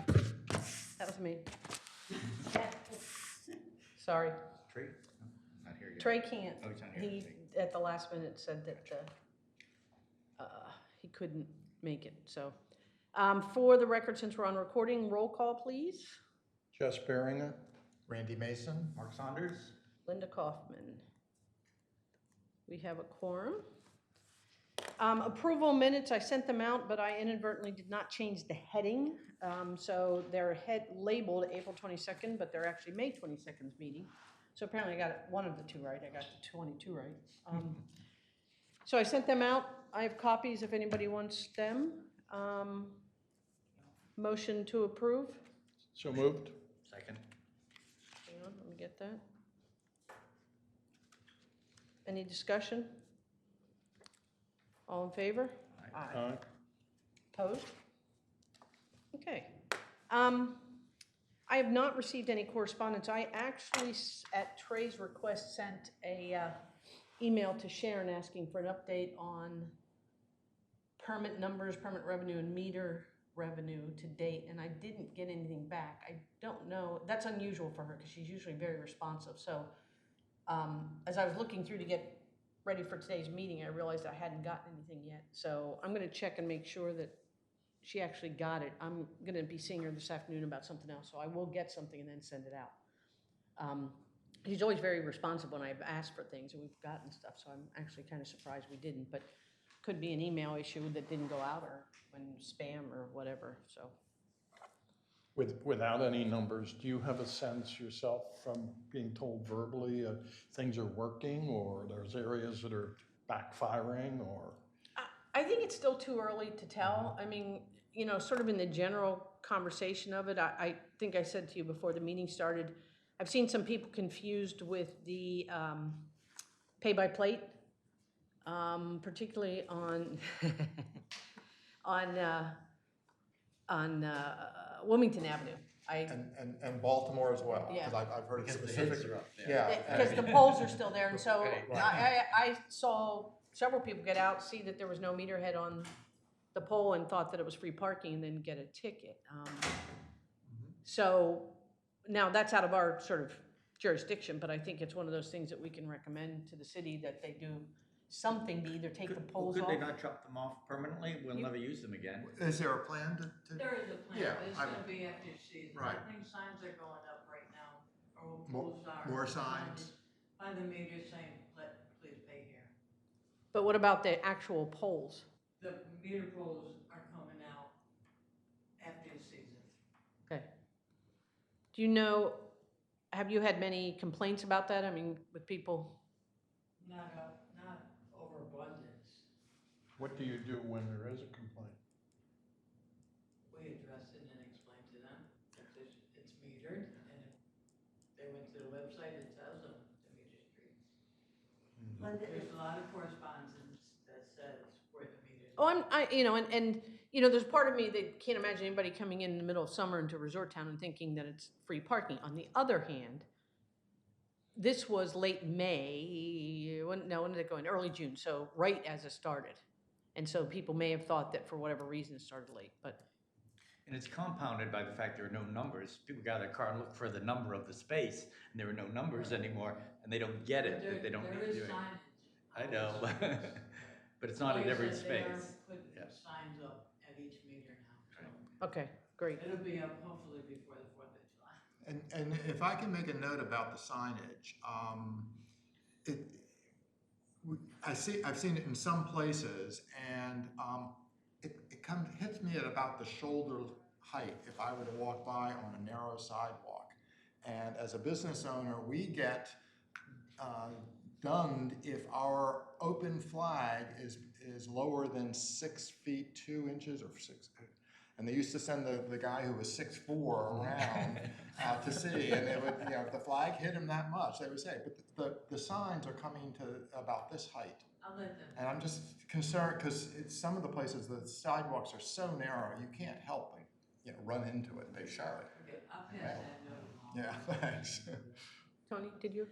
That was me. Sorry. Trey? No, not here yet. Trey can't. Oh, he's not here. He, at the last minute, said that he couldn't make it, so. For the record, since we're on recording, roll call, please. Jess Beringer. Randy Mason. Mark Saunders? Linda Kaufman. We have a quorum. Approval minutes, I sent them out, but I inadvertently did not change the heading. So they're labeled April 22nd, but they're actually May 22nd's meeting. So apparently I got one of the two right. I got the 22 right. So I sent them out. I have copies if anybody wants them. Motion to approve. So moved. Second. Hang on, let me get that. Any discussion? All in favor? Aye. Opposed? Okay. I have not received any correspondence. I actually, at Trey's request, sent a email to Sharon asking for an update on permit numbers, permit revenue, and meter revenue to date, and I didn't get anything back. I don't know. That's unusual for her because she's usually very responsive. So as I was looking through to get ready for today's meeting, I realized I hadn't gotten anything yet. So I'm going to check and make sure that she actually got it. I'm going to be seeing her this afternoon about something else, so I will get something and then send it out. She's always very responsive when I've asked for things, and we've gotten stuff, so I'm actually kind of surprised we didn't, but could be an email issue that didn't go out or when spam or whatever, so. Without any numbers, do you have a sense yourself from being told verbally things are working, or there's areas that are backfiring, or? I think it's still too early to tell. I mean, you know, sort of in the general conversation of it, I think I said to you before the meeting started, I've seen some people confused with the pay-by-plate, particularly on on Wilmington Avenue. And Baltimore as well. Yeah. Because I've heard Because the specific. hits are up there. Yeah. Because the poles are still there, and so Right. I saw several people get out, see that there was no meter head on the pole and thought that it was free parking and then get a ticket. So now that's out of our sort of jurisdiction, but I think it's one of those things that we can recommend to the city that they do something to either take the poles Could off. they not chop them off permanently? We'll You- never use them again. Is there a plan to? There is a plan, Yeah, but it's I- gonna be after season. Right. I think signs are going up right now, or More- poles are. more signs? By the meter saying, please pay here. But what about the actual poles? The meter poles are coming out after the season. Okay. Do you know, have you had many complaints about that? I mean, with people? Not overabundance. What do you do when there is a complaint? We address it and explain to them that it's metered, and if they went to the website, it tells them the meter's free. There's a lot of correspondence that says where the meter's. Oh, you know, there's part of me that can't imagine anybody coming in the middle of summer into Resort Town and thinking that it's free parking. On the other hand, this was late May, when did it go in? Early June, so right as it started. And so people may have thought that for whatever reason it started late, but. And it's compounded by the fact there are no numbers. People got their car and look for the number of the space, and there are no numbers anymore, and they don't get it, that they don't need to do it. There is signage. I know, but it's not in every space. They are putting Yeah. signs up at each meter now, so. Okay, great. It'll be up hopefully before the 4th of July. And if I can make a note about the signage, I've seen it in some places, and it hits me at about the shoulder height if I were to walk by on a narrow sidewalk. And as a business owner, we get dunned if our open flag is lower than 6 feet 2 inches or 6. And they used to send the guy who was 6'4" around to see, and they would, you know, if the flag hit him that much, they would say, but the signs are coming to about this height. I'll let them. And I'm just concerned because some of the places the sidewalks are so narrow you can't help but, you know, run into it basically. Okay, I'll pass that note along. Yeah, thanks. Tony, did you?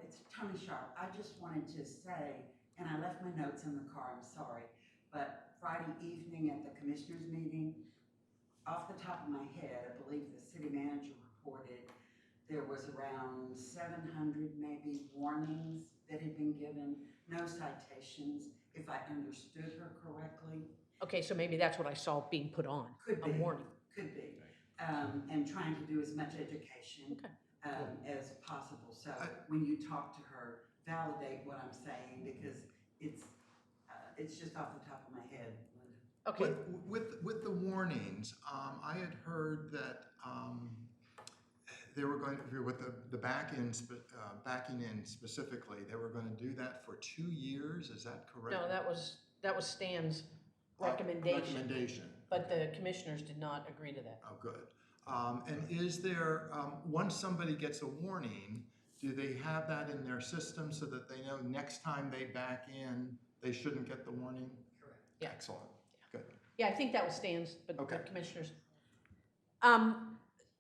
It's Tony Sharp. I just wanted to say, and I left my notes in the car, I'm sorry, but Friday evening at the commissioners meeting, off the the top of my head, I believe the city manager reported there was around 700 maybe warnings that had been given, no citations, if I understood her correctly. Okay, so maybe that's what I saw being put on, Could a be. warning. Could be. And trying to do as much education Okay. as possible. So when you talk to her, validate what I'm saying, because it's just off the top of my head, Linda. Okay, With the warnings, I had heard that they were going to, with the backing in specifically, they were going to do that for 2 years. Is that correct? no, that was Stan's recommendation, Recommendation. but the commissioners did not agree to that. Oh, good. And is there, once somebody gets a warning, do they have that in their system so that they know next time they back in, they shouldn't get the warning? Correct. Yeah. Excellent. Good. Yeah, I think that was Stan's, but the Okay. commissioners.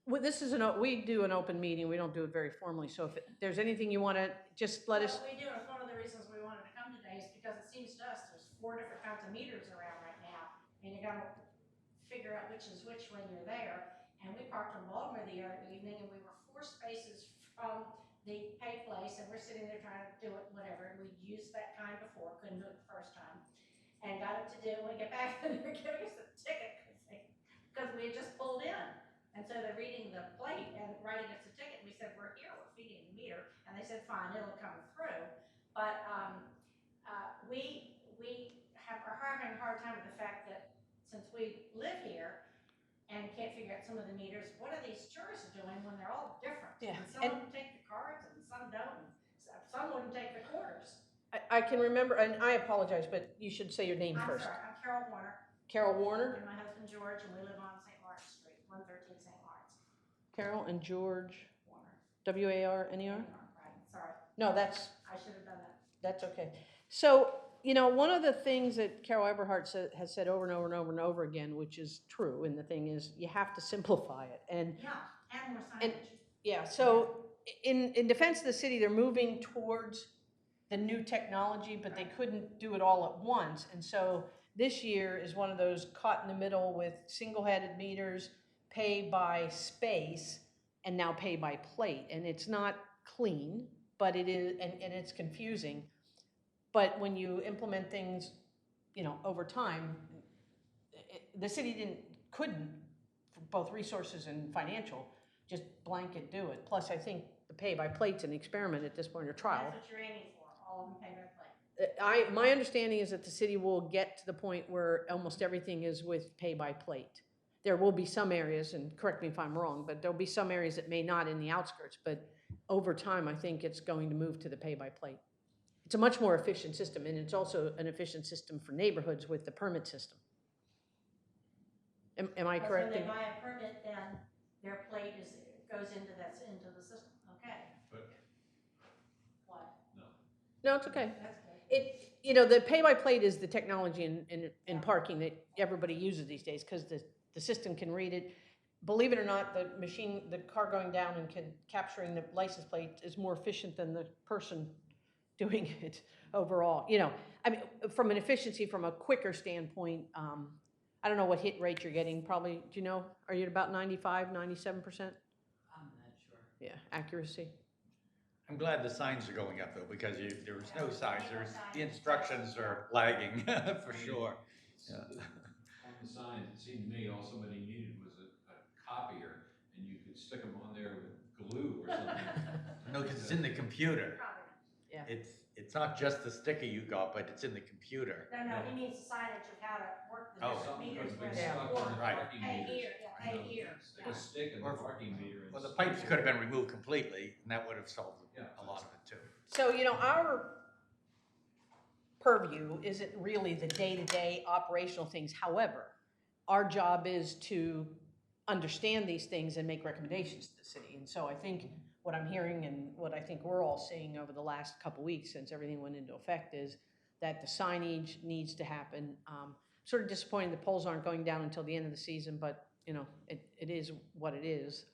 Well, this is we do an open meeting, we don't do it very formally, so if there's anything you wanna, just let us, What we do, is one of the reasons we wanted to come today is because it seems to us there's 4 different kinds of meters around right now. And you gotta figure out which is which when you're there. And we parked in Baltimore the other evening and we were 4 spaces from the pay place and we're sitting there trying to do it, whatever. And we'd used that kind before, couldn't do it the first time. And got it to do, when we get back, and they're giving us a ticket because we had just pulled in. And so they're reading the plate and writing us a ticket. We said, we're here, we're feeding the meter. And they said, fine, it'll come through. But we are having a hard time with the fact that since we live here and can't figure out some of the meters, what are these tourists doing when they're all different? Yeah, And some of them take the cards and some don't. Some wouldn't take the quarters. I can remember, and I apologize, but you should say your name I'm first. sorry, I'm Carol Warner. Carol Warner? And my husband George, and we live on St. Lawrence Street, 113 St. Lawrence. Carol and George, Warner. W-A-R-N-E-R? Right, sorry. No, that's I should have done that. That's okay. So, one of the things that Carol Eberhardt has said over and over and over and over again, which is true, and the thing is, you have to simplify it. And Yeah, and more And- signage. yeah, so in defense of the city, they're moving towards the new technology, but they couldn't do it all at once. And so this year is one of those caught in the middle with single-headed meters, pay by space, and now pay by plate. And it's not clean, but it is, and it's confusing. But when you implement things, over time, the city couldn't, for both resources and financial, just blanket do it. Plus, I think the pay by plate's an experiment at this point, or trial. That's what you're aiming for, all of them pay by plate. My understanding is that the city will get to the point where almost everything is with pay by plate. There will be some areas, and correct me if I'm wrong, but there'll be some areas that may not in the outskirts, but over time, I think it's going to move to the pay by plate. It's a much more efficient system, and it's also an efficient system for neighborhoods with the permit system. Am I Because correct? when they buy a permit, then their plate goes into the system, okay. But- What? No, it's okay. That's good. The pay-by-plate is the technology in parking that everybody uses these days, because the system can read it. Believe it or not, the car going down and capturing the license plate is more efficient than the person doing it overall. From an efficiency, from a quicker standpoint, I don't know what hit rate you're getting, probably, do you know, are you at about 95, 97%? I'm not sure. Yeah, accuracy. I'm glad the signs are going up though, because there was no signs, the instructions are lagging, for sure. Yeah. On the signs, it seemed to me all somebody needed was a copier, and you could stick them on there with glue or something. No, because it's in the computer. Probably. Yeah. It's not just the sticker you got, but it's in the computer. No, he means the signage of how to work the Oh. different Something meters. could where be they stuck work. on the Right. parking Pay meters. here, yeah, pay here. Stick a stick in the parking meter. And Well, the stick pipes it. could have been removed completely, and that would have solved Yeah. a lot of it too. So, our purview isn't really the day-to-day operational things. However, our job is to understand these things and make recommendations to the city. And so I think what I'm hearing and what I think we're all seeing over the last couple weeks since everything went into effect is that the signage needs to happen. Sort of disappointed the polls aren't going down until the end of the season, but it is what it is.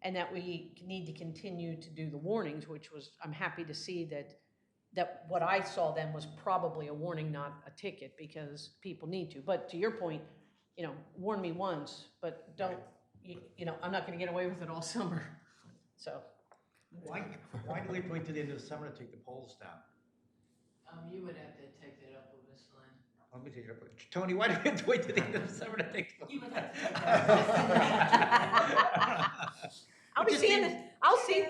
And that we need to continue to do the warnings, which was, I'm happy to see that what I saw then was probably a warning, not a ticket, because people need to. But to your point, warn me once, but don't, I'm not gonna get away with it all summer, so. Why do we wait till the end of the summer to take the poles down? You would have to take that up with Miss Lynn. Let me take it up. Tony, why do we have to wait till the end of the summer to take the You poles would have to take down? I'll be just seeing seems- it, I'll see.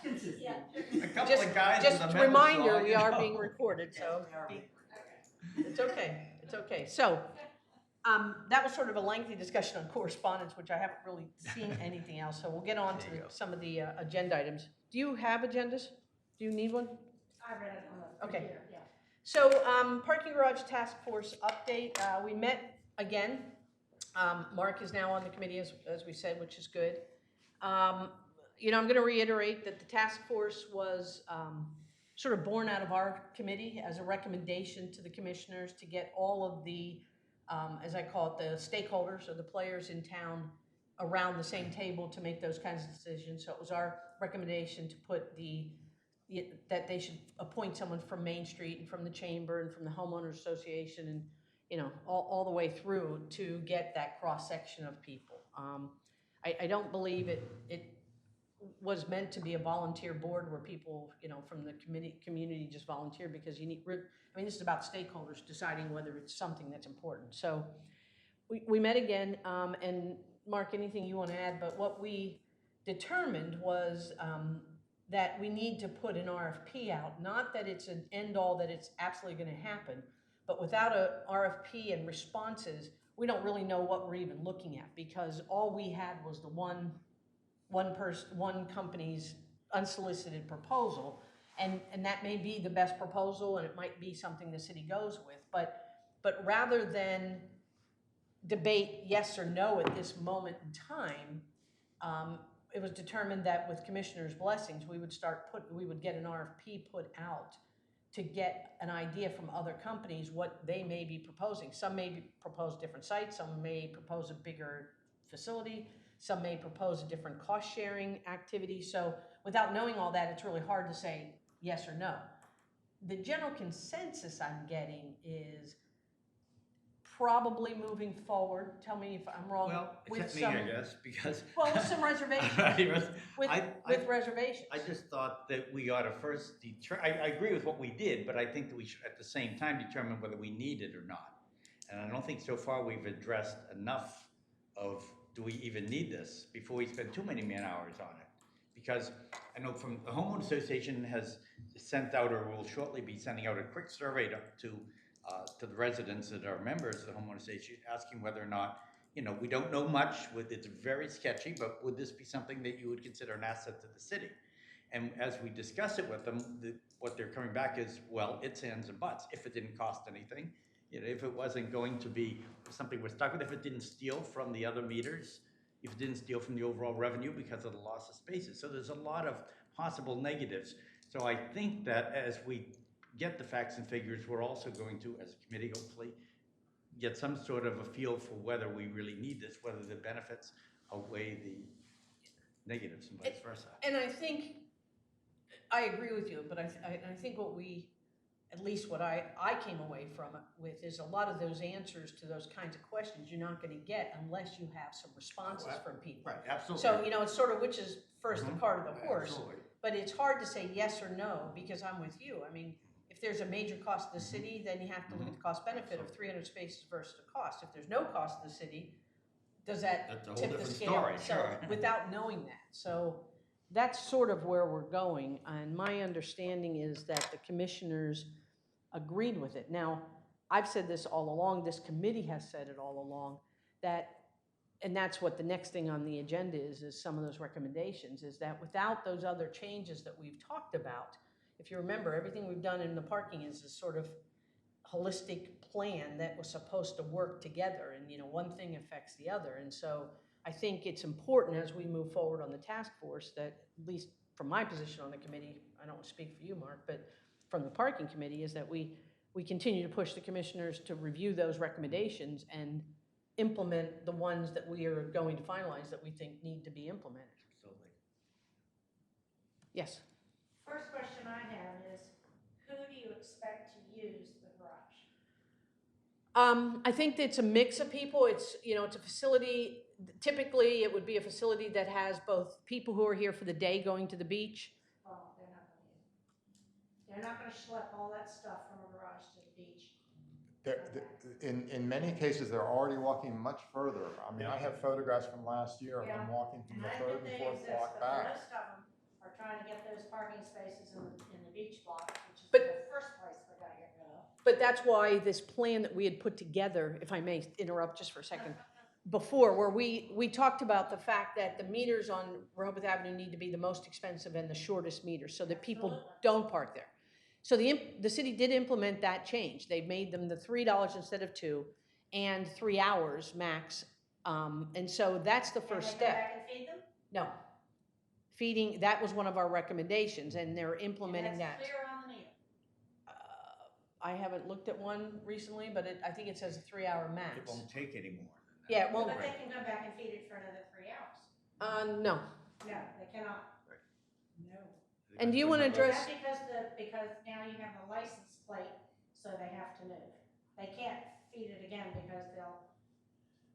Consistent. A couple of guys with a Just metal reminder, saw, we you are know. being recorded, so it's okay, it's okay. So, that was sort of a lengthy discussion on correspondence, which I haven't really seen anything else, so we'll get on to There you go. some of the agenda items. Do you have agendas? Do you need one? I read it on the Okay. computer, yeah. So, parking garage task force update, we met again. Mark is now on the committee, as we said, which is good. I'm gonna reiterate that the task force was, sort of born out of our committee as a recommendation to the commissioners to get all of the, as I call it, the stakeholders or the players in town around the same table to make those kinds of decisions. So it was our recommendation to put that they should appoint someone from Main Street and from the chamber and from the homeowners association and, all the way through to get that cross-section of people. I don't believe it was meant to be a volunteer board where people, from the community just volunteer, because this is about stakeholders deciding whether it's something that's important. So we met again, and Mark, anything you want to add, but what we determined was that we need to put an RFP out, not that it's an end all, that it's absolutely going to happen, but without a RFP and responses, we don't really know what we're even looking at, because all we had was the one company's unsolicited proposal, and that may be the best proposal, and it might be something the city goes with, but rather than debate yes or no at this moment in time, it was determined that with commissioners' blessings, we would get an RFP put out to get an idea from other companies what they may be proposing. Some may propose different sites, some may propose a bigger facility, some may propose a different cost-sharing activity. So without knowing all that, it's really hard to say yes or no. The general consensus I'm getting is probably moving forward. Tell me if I'm wrong. Well, with except me, some, I guess, because. Well, with some reservations. With reservations. I just thought that we ought to first I agree with what we did, but I think that we should at the same time determine whether we need it or not. And I don't think so far we've addressed enough of, do we even need this before we spend too many man hours on it? Because I know from the Homeowners Association has sent out, or will shortly be sending out, a quick survey to the residents that are members of the Homeowners Association, asking whether or not, we don't know much, it's very sketchy, but would this be something that you would consider an asset to the city? And as we discuss it with them, what they're coming back is, well, it's ands and buts. If it didn't cost anything, if it wasn't going to be something we're stuck with, if it didn't steal from the other meters, if it didn't steal from the overall revenue because of the loss of spaces. So there's a lot of possible negatives. So I think that as we get the facts and figures, we're also going to, as a committee, hopefully, get some sort of a feel for whether we really need this, whether the benefits outweigh the negatives and vice versa. And I think, I agree with you, but I think at least what I came away from it with is a lot of those answers to those kinds of questions you're not going to get unless you have some responses from people. Right, absolutely. So, it's sort of which is first the cart or the horse. Absolutely. But it's hard to say yes or no, because I'm with you. I mean, if there's a major cost to the city, then you have to look at the cost benefit of 300 spaces versus the cost. If there's no cost to the city, does that That's a whole tip the different scale? story, So sure. without knowing that. So that's sort of where we're going. And my understanding is that the commissioners agreed with it. Now, I've said this all along, this committee has said it all along, and that's what the next thing on the agenda is some of those recommendations, is that without those other changes that we've talked about, if you remember, everything we've done in the parking is a sort of holistic plan that was supposed to work together, and one thing affects the other. And so I think it's important as we move forward on the task force that, at least from my position on the committee, I don't speak for you, Mark, but from the parking committee, is that we continue to push the commissioners to review those recommendations and implement the ones that we are going to finalize that we think need to be implemented. Absolutely. Yes. First question I have is, who do you expect to use the garage? I think it's a mix of people. It's, it's a facility, typically it would be a facility that has both people who are here for the day going to the beach. Oh, they're not gonna schlep all that stuff from a garage to the beach. In many cases, they're already walking much further. I mean, I have photographs from last year of them Yeah. walking from And the I third admit and they fourth exist, block but back. most of them are trying to get those parking spaces in the beach block, which is But- the first place we're gonna get rid of. But that's why this plan that we had put together, if I may interrupt just for a second, before, where we talked about the fact that the meters on Rehoboth Avenue need to be the most expensive and the shortest meters, so that people Absolutely. don't park there. So the city did implement that change. They made them the $3 instead of 2, and 3 hours max. And so that's the first Can they come step. back and feed them? No. Feeding, that was one of our recommendations, and they're implementing And that. that's clear on the meter. I haven't looked at one recently, but I think it says a 3-hour max. It won't take any more than that. Yeah, it won't. But they can come back and feed it for another 3 hours. No. No, they cannot. No. And do you wanna Is address- that because now you have the license plate, so they have to move. They can't feed it again because they'll,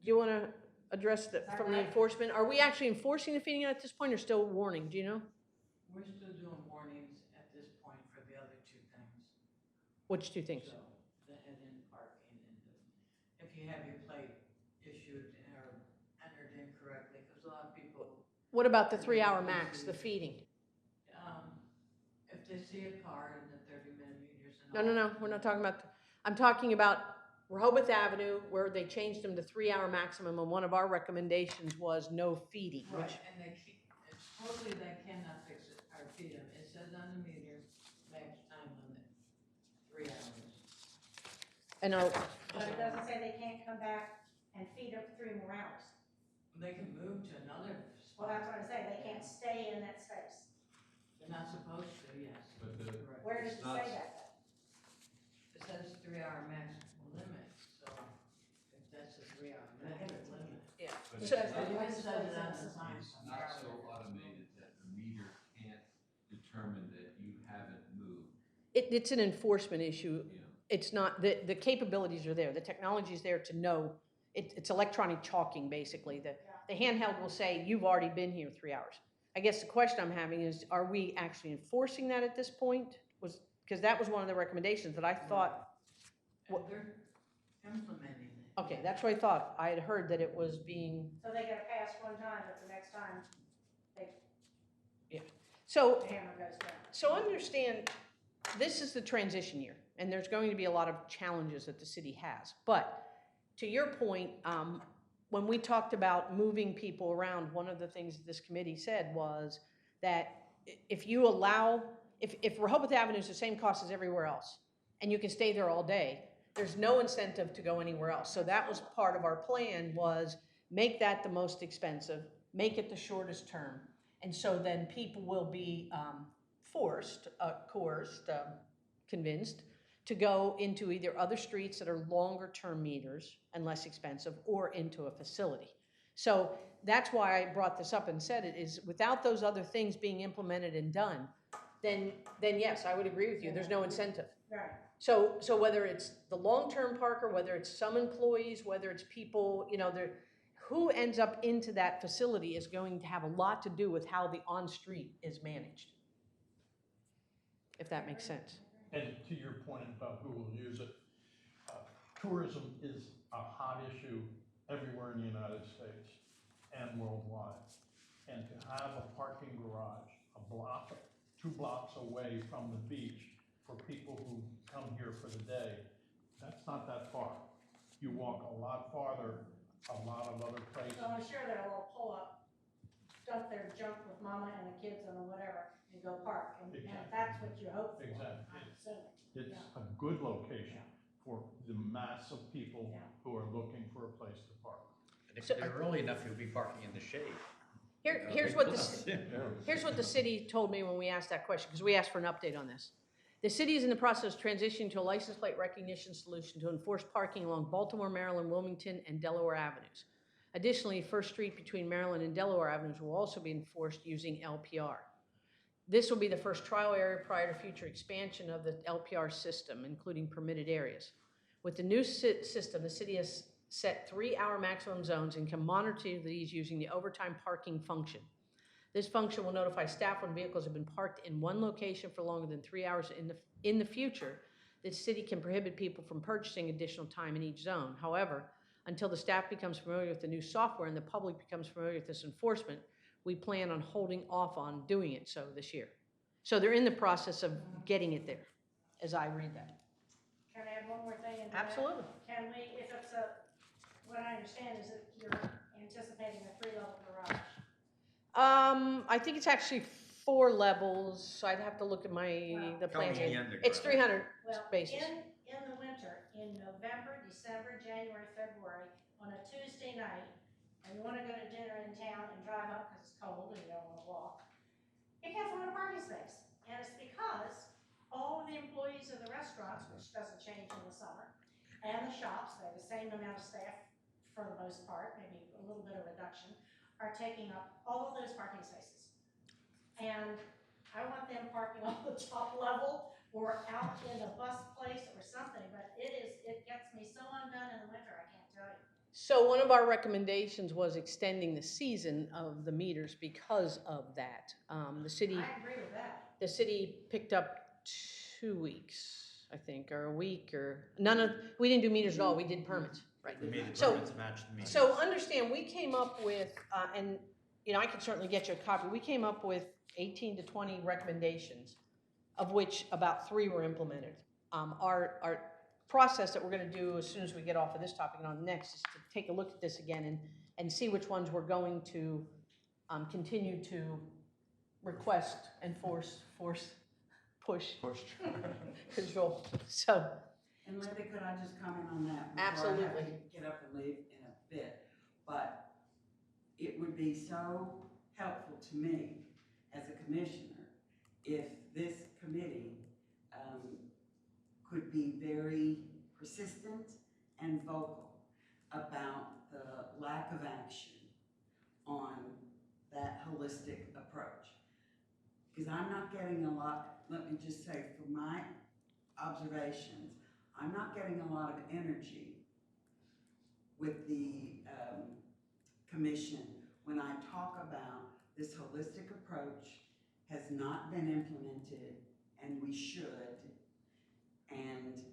Do you want to address the, that from the right? enforcement? Are we actually enforcing the feeding at this point or still warning? Do you know? We're still doing warnings at this point for the other two things. Which two things? So, the head-in parking and if you have your plate issued or entered incorrectly, because a lot of people, What about the 3-hour max, the feeding? if they see a card and the 30-minute meters and No, all. no, no, we're not talking about, I'm talking about Rehoboth Avenue where they changed them to 3-hour maximum, and one of our recommendations was no feeding, Right, which, and supposedly they cannot fix it or feed them. It says on the meter, max time limit, 3 hours. and but it doesn't say they can't come back and feed up 3 more hours. They can move to another Well, spot. that's what I'm saying, they can't stay in that space. They're not supposed to, yes. But Correct. Where does it It's not- say that then? It says 3-hour maximum limit, so if that's a 3-hour maximum limit. yeah. But So- it's not- It even says it on the sign. It's not so automated that the meter can't determine that you haven't moved, It's an enforcement issue. you know. It's not, the capabilities are there, the technology's there to know, it's electronic chalking, basically. The handheld will say, you've already been here 3 hours. I guess the question I'm having is, are we actually enforcing that at this point? Because that was one of the recommendations that I thought, And they're implementing it. okay, that's what I thought. I had heard that it was being, So they get a pass one time, but the next time, so, the hammer goes down. so understand, this is the transition year, and there's going to be a lot of challenges that the city has. But to your point, when we talked about moving people around, one of the things this committee said was that if you allow, if Rehoboth Avenue is the same cost as everywhere else, and you can stay there all day, there's no incentive to go anywhere else. So that was part of our plan, was make that the most expensive, make it the shortest term. And so then people will be coerced, convinced to go into either other streets that are longer term meters and less expensive, or into a facility. So that's why I brought this up and said it, is without those other things being implemented and done, then yes, I would agree with you, there's no incentive. Right. So whether it's the long-term parker, whether it's some employees, whether it's people, who ends up into that facility is going to have a lot to do with how the on-street is managed. If that makes sense. And to your point about who will use it, tourism is a hot issue everywhere in the United States and worldwide. And to have a parking garage a block, 2 blocks away from the beach for people who come here for the day, that's not that far. You walk a lot farther, a lot of other places. So I'm sure they'll pull up, dump their junk with mama and the kids and whatever, and go park, and Exactly. that's what you hope for, Exactly. I'm assuming. It's a good location for the mass of people Yeah. who are looking for a place to park. And if So- they're early enough, you'll be parking in the shade. Here's what the city told me when we asked that question, because we asked for an update on this. The city is in the process of transitioning to a license plate recognition solution to enforce parking along Baltimore, Maryland, Wilmington, and Delaware avenues. Additionally, First Street between Maryland and Delaware avenues will also be enforced using LPR. This will be the first trial area prior to future expansion of the LPR system, including permitted areas. With the new system, the city has set 3-hour maximum zones and can monitor these using the overtime parking function. This function will notify staff when vehicles have been parked in one location for longer than 3 hours. In the future, the city can prohibit people from purchasing additional time in each zone. However, until the staff becomes familiar with the new software and the public becomes familiar with this enforcement, we plan on holding off on doing it so this year. So they're in the process of getting it there, as I read that. Can I add one more thing into that? Absolutely. Can we, if it's what I understand is that you're anticipating a 3-level garage. I think it's actually 4 levels, so I'd have to look at the plans. Counting the underground. It's 300 Well, spaces. in the winter, in November, December, January, February, on a Tuesday night, and you wanna go to dinner in town and drive up because it's cold and you don't wanna walk, you can't find a parking space. And it's because all of the employees of the restaurants, which doesn't change in the summer, and the shops, they have the same amount of staff for the most part, maybe a little bit of reduction, are taking up all of those parking spaces. And I want them parking on the top level or out in a bus place or something, but it gets me so undone in the winter, I can't tell you. So one of our recommendations was extending the season of the meters because of that. The city, I agree with that. the city picked up 2 weeks, I think, or a week, or we didn't do meters at all, we did permits, right? We made the So- permits match the meters. So understand, we came up with, and I can certainly get you a copy, we came up with 18 to 20 recommendations, of which about 3 were implemented. Our process that we're gonna do as soon as we get off of this topic and on the next is to take a look at this again and see which ones we're going to continue to request, enforce, push, control. So, And Linda, could I just comment on that? Absolutely. Before I have to get up and leave in a bit, but it would be so helpful to me as a commissioner if this committee could be very persistent and vocal about the lack of action on that holistic approach. Because I'm not getting a lot, let me just say, from my observations, I'm not getting a lot of energy with the commission when I talk about this holistic approach has not been implemented, and we should, and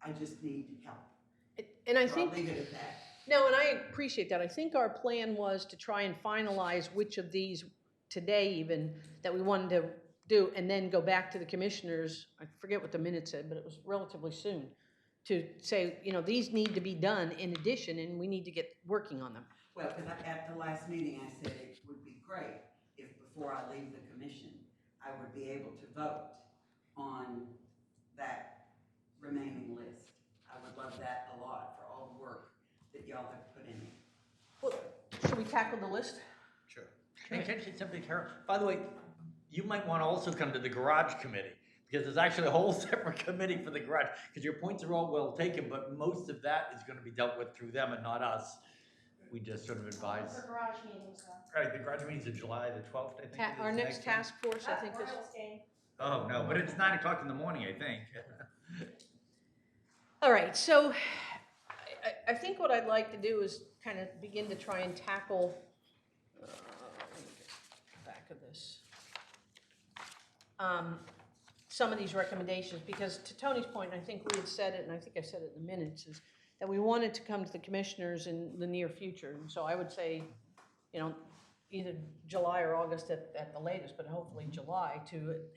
I just need help. and I So think. I'll leave it at that. No, and I appreciate that. I think our plan was to try and finalize which of these today even that we wanted to do, and then go back to the commissioners, I forget what the minute said, but it was relatively soon, to say, these need to be done in addition, and we need to get working on them. Well, because at the last meeting, I said it would be great if before I leave the commission, I would be able to vote on that remaining list. I would love that a lot for all the work that y'all have put in it. Well, should we tackle the list? Sure. Can I say something, Carol? By the way, you might want to also come to the garage committee, because there's actually a whole separate committee for the garage, because your points are all well taken, but most of that is going to be dealt with through them and not us. We just sort of advise. For garage meetings, though. Right, the garage meeting's in July the 12th, I think. it is, Our next one. task force, I think, is. Royals game. Oh, no, but it's 9 o'clock in the morning, I think. All right, so I think what I'd like to do is kind of begin to try and tackle, let me get the back of this, some of these recommendations, because to Tony's point, I think we had said it, and I think I said it in the minutes, is that we wanted to come to the commissioners in the near future. And so I would say, either July or August at the latest, but hopefully July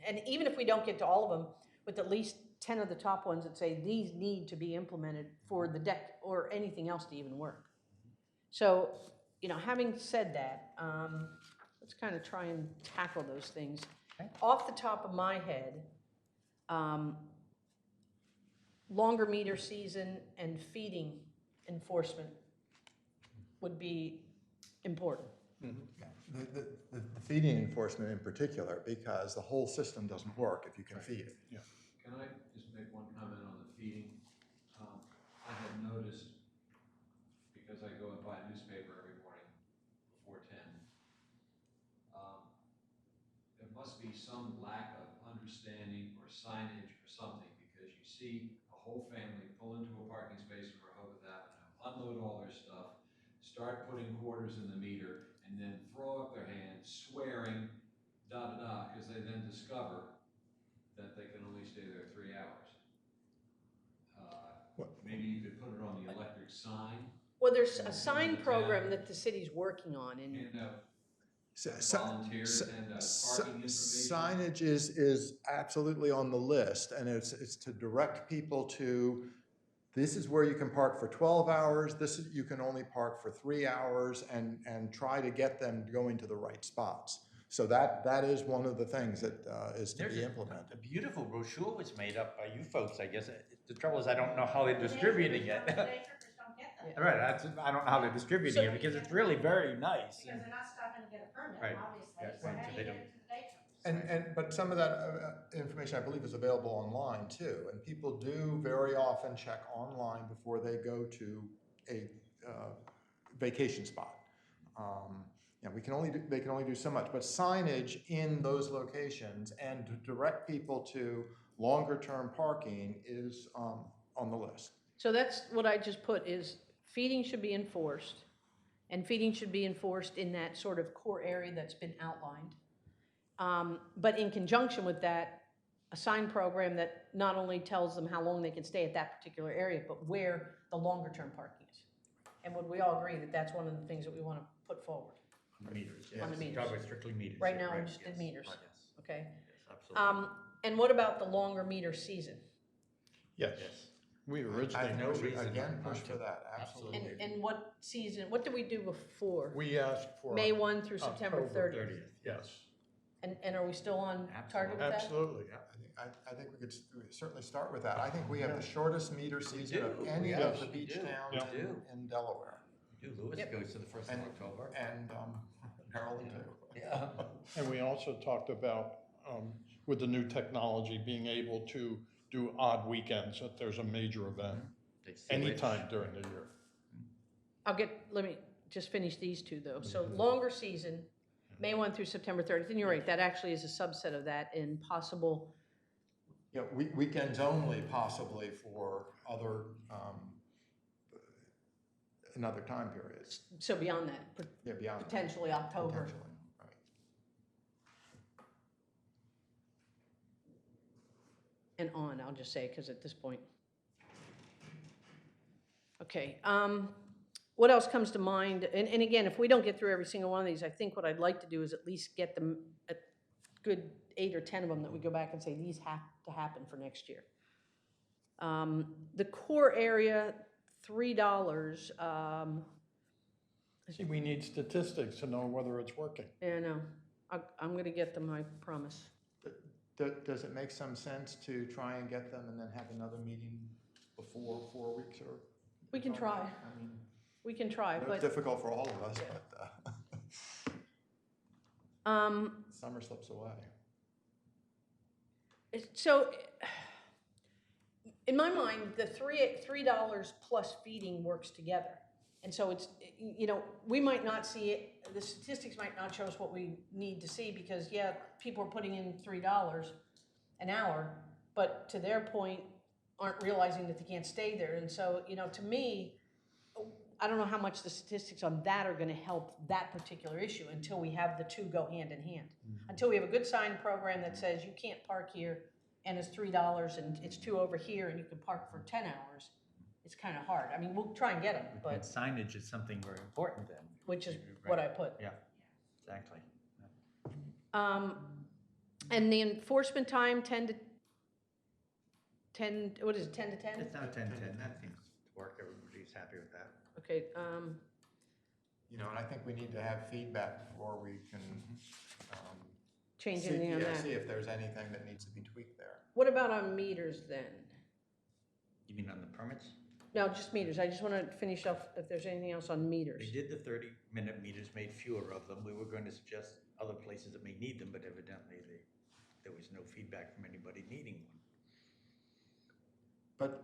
and even if we don't get to all of them, with at least 10 of the top ones that say these need to be implemented for the deck or anything else to even work. So, having said that, let's kind of try and tackle those things. Okay. Off the top of my head, longer meter season and feeding enforcement would be important. The feeding enforcement in particular, because the whole system doesn't work if you can feed it. Can I just make one comment on the feeding? I have noticed, because I go and buy a newspaper every morning before 10, there must be some lack of understanding or signage or something, because you see a whole family pull into a parking space on Rehoboth Avenue, unload all their stuff, start putting quarters in the meter, and then throw up their hands swearing, da-da-da, because they then discover that they can only stay there 3 hours. Maybe you could put it on the electric sign, Well, there's a sign program that the city's working on, and hand out So- volunteers and parking information. Signage is absolutely on the list, and it's to direct people to, this is where you can park for 12 hours, this is, you can only park for 3 hours, and try to get them going to the right spots. So that is one of the things that is to be implemented. A beautiful brochure was made up by you folks, I guess. The trouble is I don't know how they're distributing it. The day trippers don't get that. Right, I don't know how they're distributing it, because it's really very nice. Because they're not stopping to get a permit, Right. obviously, Yeah, so right, how so do they you get don't- it to the day trippers? But some of that information, I believe, is available online too, and people do very often check online before they go to a vacation spot. You know, they can only do so much, but signage in those locations and to direct people to longer-term parking is on the list. so that's what I just put is feeding should be enforced. And feeding should be enforced in that sort of core area that's been outlined. But in conjunction with that, a sign program that not only tells them how long they can stay at that particular area, but where the longer term parking is. And would we all agree that that's one of the things that we want to put forward, On the meters, yes. On the meters. Talk about strictly meters. Right yeah, now, we're just yes, in meters. yes, okay? yes, absolutely. And what about the longer meter season? Yes, Yes. we I originally, think no we should reason again not push to. for that, absolutely. And what season, what did we do before? we asked for. May 1 through September October 30th. Yes, And are we still on target with that? absolutely. I think we could certainly start with that. I think we have the shortest meter season of do, any we of the absolutely beach do. towns We do. in Delaware, Lewis Yep. goes to the 1st of And- October. and Maryland too. Yeah. And we also talked about, with the new technology, being able to do odd weekends if there's a major event, They see which- anytime during the year. Let me just finish these two though. So longer season, May 1 through September 30th, and you're right, that actually is a subset of that in possible, Yeah, weekends only possibly for other, in other time periods. so beyond that, Yeah, beyond. that, potentially October. Potentially, right. And on, I'll just say, because at this point. Okay, what else comes to mind? And again, if we don't get through every single one of these, I think what I'd like to do is at least get them, a good 8 or 10 of them that we go back and say, these have to happen for next year. The core area, $3, See, we need statistics to know whether it's working. yeah, no, I'm gonna get them, I promise. Does it make some sense to try and get them and then have another meeting before 4 weeks or? We can try, I mean, we can try, it's but, difficult for all of us, but summer slips away. so, in my mind, the $3 plus feeding works together. And so it's, you know, we might not see it, the statistics might not show us what we need to see because, yeah, people are putting in $3 an hour, but to their point, aren't realizing that they can't stay there. And so, you know, to me, I don't know how much the statistics on that are gonna help that particular issue until we have the two go hand in hand. Until we have a good sign program that says you can't park here and it's $3 and it's 2 over here and you can park for 10 hours. It's kind of hard. I mean, we'll try and get them, And but, signage is something very important then. which is Right. what I put. Yeah, exactly. And the enforcement time, 10 to 10, what is it, 10 to 10? It's not 10-10, that seems to work, everybody's happy with that. Okay, You know, and I think we need to have feedback before we can, change see, anything on yeah, that. see if there's anything that needs to be tweaked there. What about on meters then? You mean on the permits? No, just meters. I just want to finish off if there's anything else on meters. They did the 30-minute meters, made fewer of them. We were going to suggest other places that may need them, but evidently there was no feedback from anybody needing one. But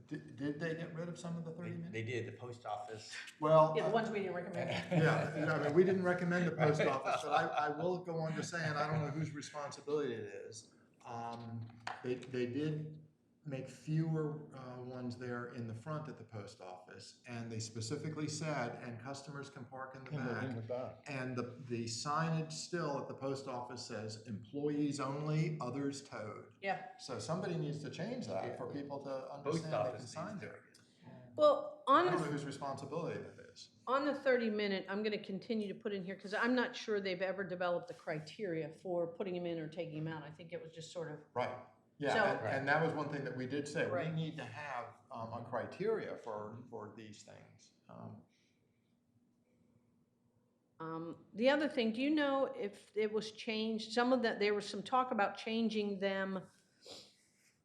did they get rid of some of the 30 minutes? They did, the post office. Well. Yeah, the ones we didn't recommend. Yeah, I mean, we didn't recommend the post office, but I will go on to say, and I don't know whose responsibility it is. They did make fewer ones there in the front at the post office, and they specifically said, and customers can park in the back. In the back. And the signage still at the post office says employees only, others towed. Yeah. So somebody needs to change that for people to Post understand they office can needs sign to. there. Well, I on don't know the, whose responsibility that is. on the 30-minute, I'm gonna continue to put in here, because I'm not sure they've ever developed the criteria for putting them in or taking them out. I think it was just sort of, Right, yeah, So- and that was one thing that we did say, we Right. need to have a criteria for these things. the other thing, do you know if it was changed, some of that, there was some talk about changing them,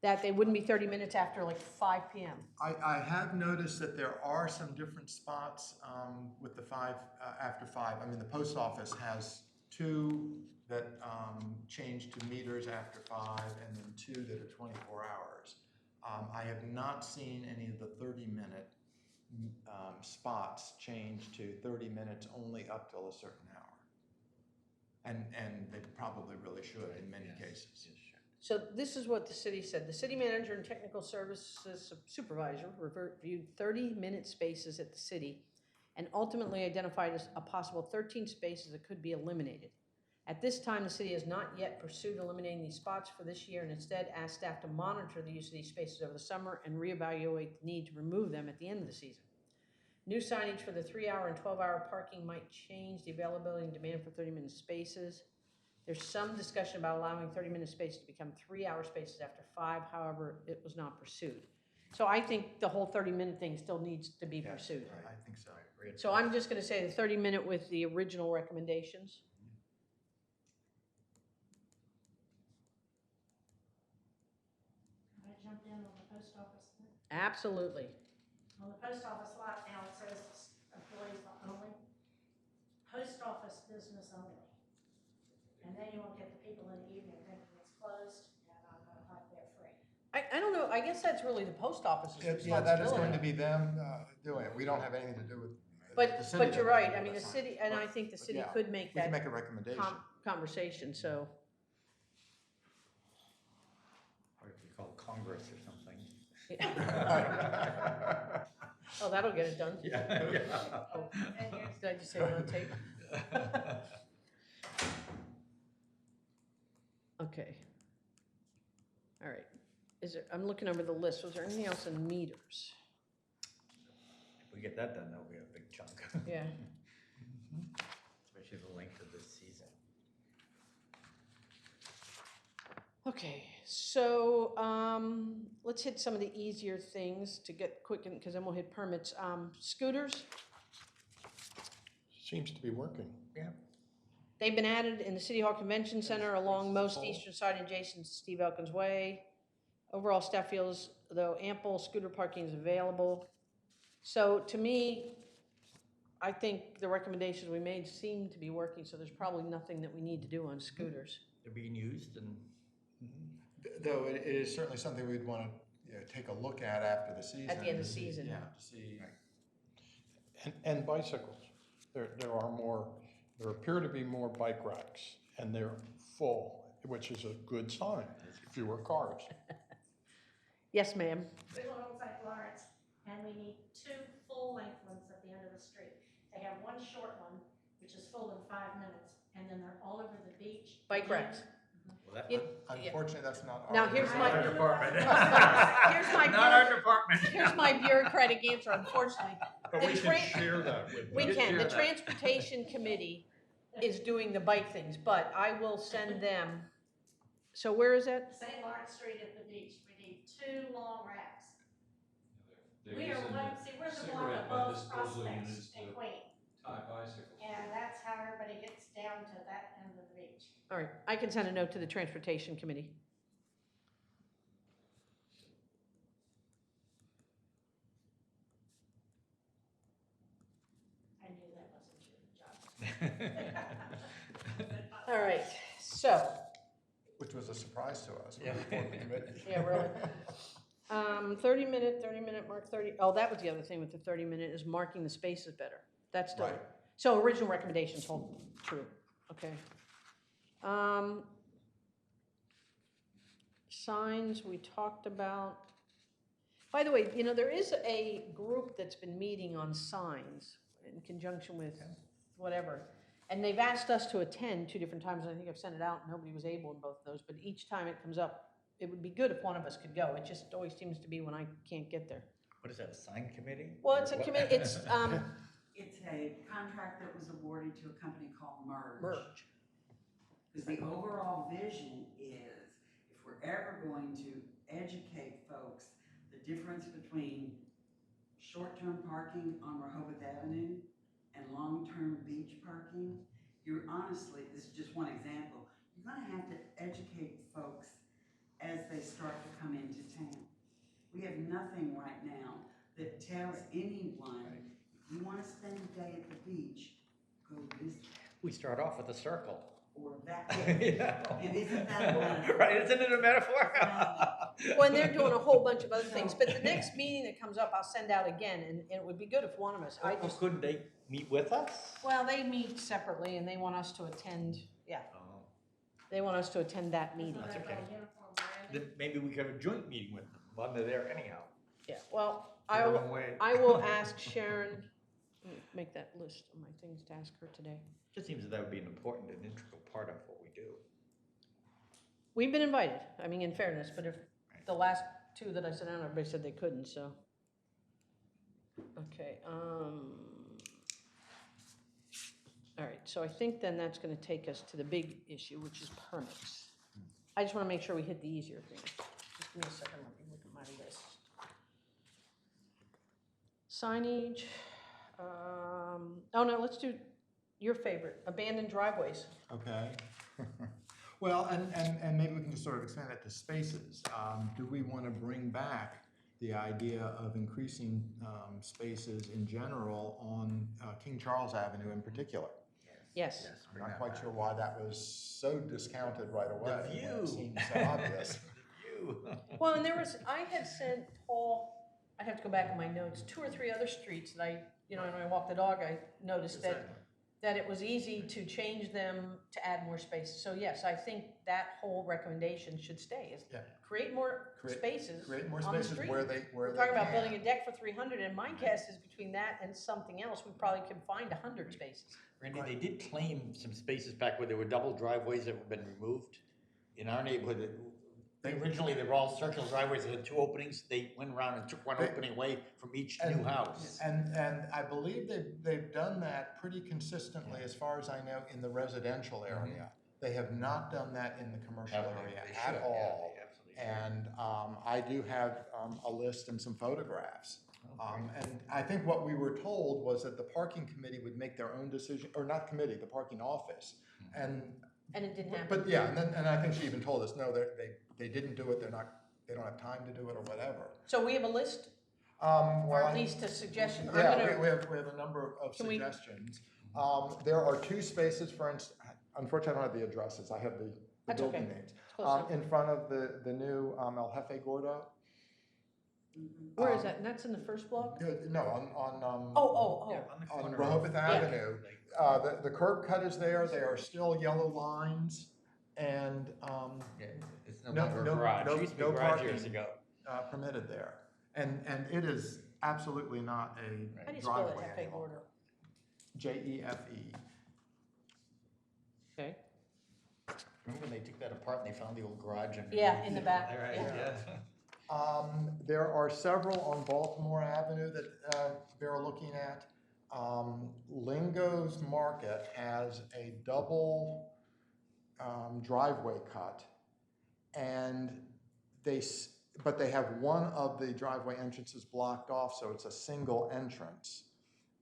that they wouldn't be 30 minutes after like 5 PM. I have noticed that there are some different spots with the after 5. I mean, the post office has 2 that change to meters after 5, and then 2 that are 24 hours. I have not seen any of the 30-minute spots change to 30 minutes only up till a certain hour. And they probably really should in many cases. So this is what the city said. The city manager and technical services supervisor reviewed 30-minute spaces at the city and ultimately identified as a possible 13 spaces that could be eliminated. At this time, the city has not yet pursued eliminating these spots for this year and instead asked staff to monitor the use of these spaces over the summer and reevaluate the need to remove them at the end of the season. New signage for the 3-hour and 12-hour parking might change the availability and demand for 30-minute spaces. There's some discussion about allowing 30-minute spaces to become 3-hour spaces after 5, however, it was not pursued. So I think the whole 30-minute thing still needs to be pursued. I think so. So I'm just gonna say the 30-minute with the original recommendations. Can I jump in on the post office thing? Absolutely. On the post office lot now, it says employees only, post office business only. And then you won't get the people in the evening thinking it's closed and like they're free. I don't know, I guess that's really the post office's responsibility. Yeah, that is going to be them doing it. We don't have anything to do with the But city. you're right, I mean, the city, and I But- think the but city yeah, could make We can that make a recommendation. conversation, so. Or if you call Congress or something. Oh, that'll get it done. Yeah, yeah. Oh, did I just say it on tape? Okay. All right. I'm looking over the list. Was there anything else in meters? If we get that done, that'll be a big chunk. Yeah. Especially the length of this season. Okay, so let's hit some of the easier things to get quick, because then we'll hit permits. Scooters, Seems to be working. Yeah. they've been added in the City Hall Convention Center along most eastern side adjacent to Steve Elkins Way. Overall, staff feels though ample scooter parking is available. So to me, I think the recommendations we made seem to be working, so there's probably nothing that we need to do on scooters. They're being used and. Though it is certainly something we'd want to take a look at after the season. At the end of to the see- season. Yeah, to see. And bicycles. There are more, there appear to be more bike racks, and they're full, which is a good sign, fewer cars. Yes, ma'am. We live on St. Lawrence, and we need 2 full-length ones at the end of the street. They have one short one, which is full in 5 minutes, and then they're all over the beach. Bike racks. Well, that. Unfortunately, that's not. Now, our- here's Not my- our department. Here's my Not our department. Here's my bureaucratic answer, unfortunately. But The we tra- can share that with them. We can can, share the that. transportation committee is doing the bike things, but I will send them, so where is that? St. Lawrence Street at the beach, we need 2 long racks. They're We are using one, see, we're the block cigarette above disposal Prospect units and to Queen, tie bicycles. and that's how everybody gets down to that end of the beach. All right, I can send a note to the transportation committee. I knew that wasn't your job. All right, so, Which was a surprise to us. Yeah. before the committee. yeah, really. 30-minute, mark 30, oh, that was the other thing with the 30-minute, is marking the spaces better. That's still, Right. so original recommendations hold true, okay. Signs we talked about. By the way, there is a group that's been meeting on signs in conjunction with whatever. And they've asked us to attend 2 different times, and I think I've sent it out, nobody was able in both of those, but each time it comes up, it would be good if one of us could go. It just always seems to be when I can't get there. What is that, a sign committee? Well, it's a What? committee, it's, It's a contract that was awarded to a company called Merge. merge. Because the overall vision is, if we're ever going to educate folks, the difference between short-term parking on Rehoboth Avenue and long-term beach parking, you're honestly, this is just one example, you're gonna have to educate folks as they start to come into town. We have nothing right now that tells anyone, if you wanna spend a day at the beach, go this We start off with a circle. or that way. Yeah. And isn't that a metaphor? Right, isn't it a metaphor? Well, and they're doing a whole bunch of other things, but the next meeting that comes up, I'll send out again, and it would be good if one of us, I Well, just, couldn't they meet with us? well, they meet separately, and they want us to attend, yeah, Oh, they want us to attend that meeting. That's Like okay. a uniform branding. then maybe we could have a joint meeting with them while they're there anyhow. Yeah, well, Get a long way. I will ask Sharon, make that list of my things to ask her today. Just seems that would be an important and integral part of what we do. We've been invited, I mean, in fairness, but if the last 2 that I sent out, everybody said they couldn't, so. Okay, all right, so I think then that's gonna take us to the big issue, which is permits. I just wanna make sure we hit the easier things. Just give me a second, let me look at my list. Signage, oh no, let's do your favorite, abandoned driveways. Okay. Well, and maybe we can just sort of expand that to spaces. Do we want to bring back the idea of increasing spaces in general on King Charles Avenue in particular? Yes. I'm not quite sure why that was so discounted right away. when view. It seemed so obvious. You. Well, and I had sent Paul, I have to go back in my notes, 2 or 3 other streets that when I walk the dog, I noticed that it was easy to change them to add more spaces. So yes, I think that whole recommendation should stay, is Yeah. create more spaces Create more on the spaces street. where they We're talking about building a deck for 300, and my guess is between that and something else, we probably can find 100 spaces. Randy, they did claim some spaces back where there were double driveways that have been removed. In our neighborhood, originally they were all circular driveways that had 2 openings. They went around and took one opening away from each new house. And I believe they've done that pretty consistently, as far as I know, in the residential area. They have not done that in the commercial area They at should, all. yeah, they absolutely should. And I do have a list and some photographs. Oh, And I think what we were told was that the parking committee would make their own decision, or not committee, the parking office. And And it didn't happen. but yeah, and I think she even told us, no, they didn't do it. They don't have time to do it or whatever. So we have a list, Well, or at least a suggestion. I'm Yeah, gonna- we have a number of Can we- suggestions. There are 2 spaces, for instance, unfortunately, I don't have the addresses, I have the That's building okay. names. Close enough. In front of the new El Jefe Gordo. Where is that? And that's in the first block? No, on Oh. Yeah, on the on corner Rehoboth of- Avenue. The curb cut is there, there are still yellow lines, and Yeah, it's no No- longer a no- garage. no- It used to be no a garage parking. years ago. permitted there. And it is absolutely not a How do you spell that, driveway Hefe anymore. Gordo? JEFE. Okay. Remember when they took that apart and they found the old garage underneath? Yeah, in the back, Right, yeah. There are several on Baltimore Avenue that they're looking at. Lingo's Market has a double driveway cut, and but they have one of the driveway entrances blocked off, so it's a single entrance.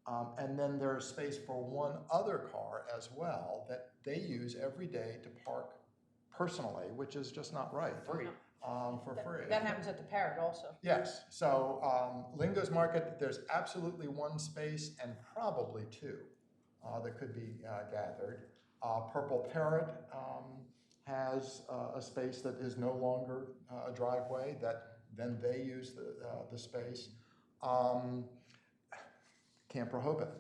And then there's space for one other car as well that they use every day to park personally, which is just not right. Free. For free. That happens at the Parrot also. Yes, so Lingo's Market, there's absolutely 1 space and probably 2 that could be gathered. Purple Parrot has a space that is no longer a driveway, that then they use the space. Camp Rehoboth.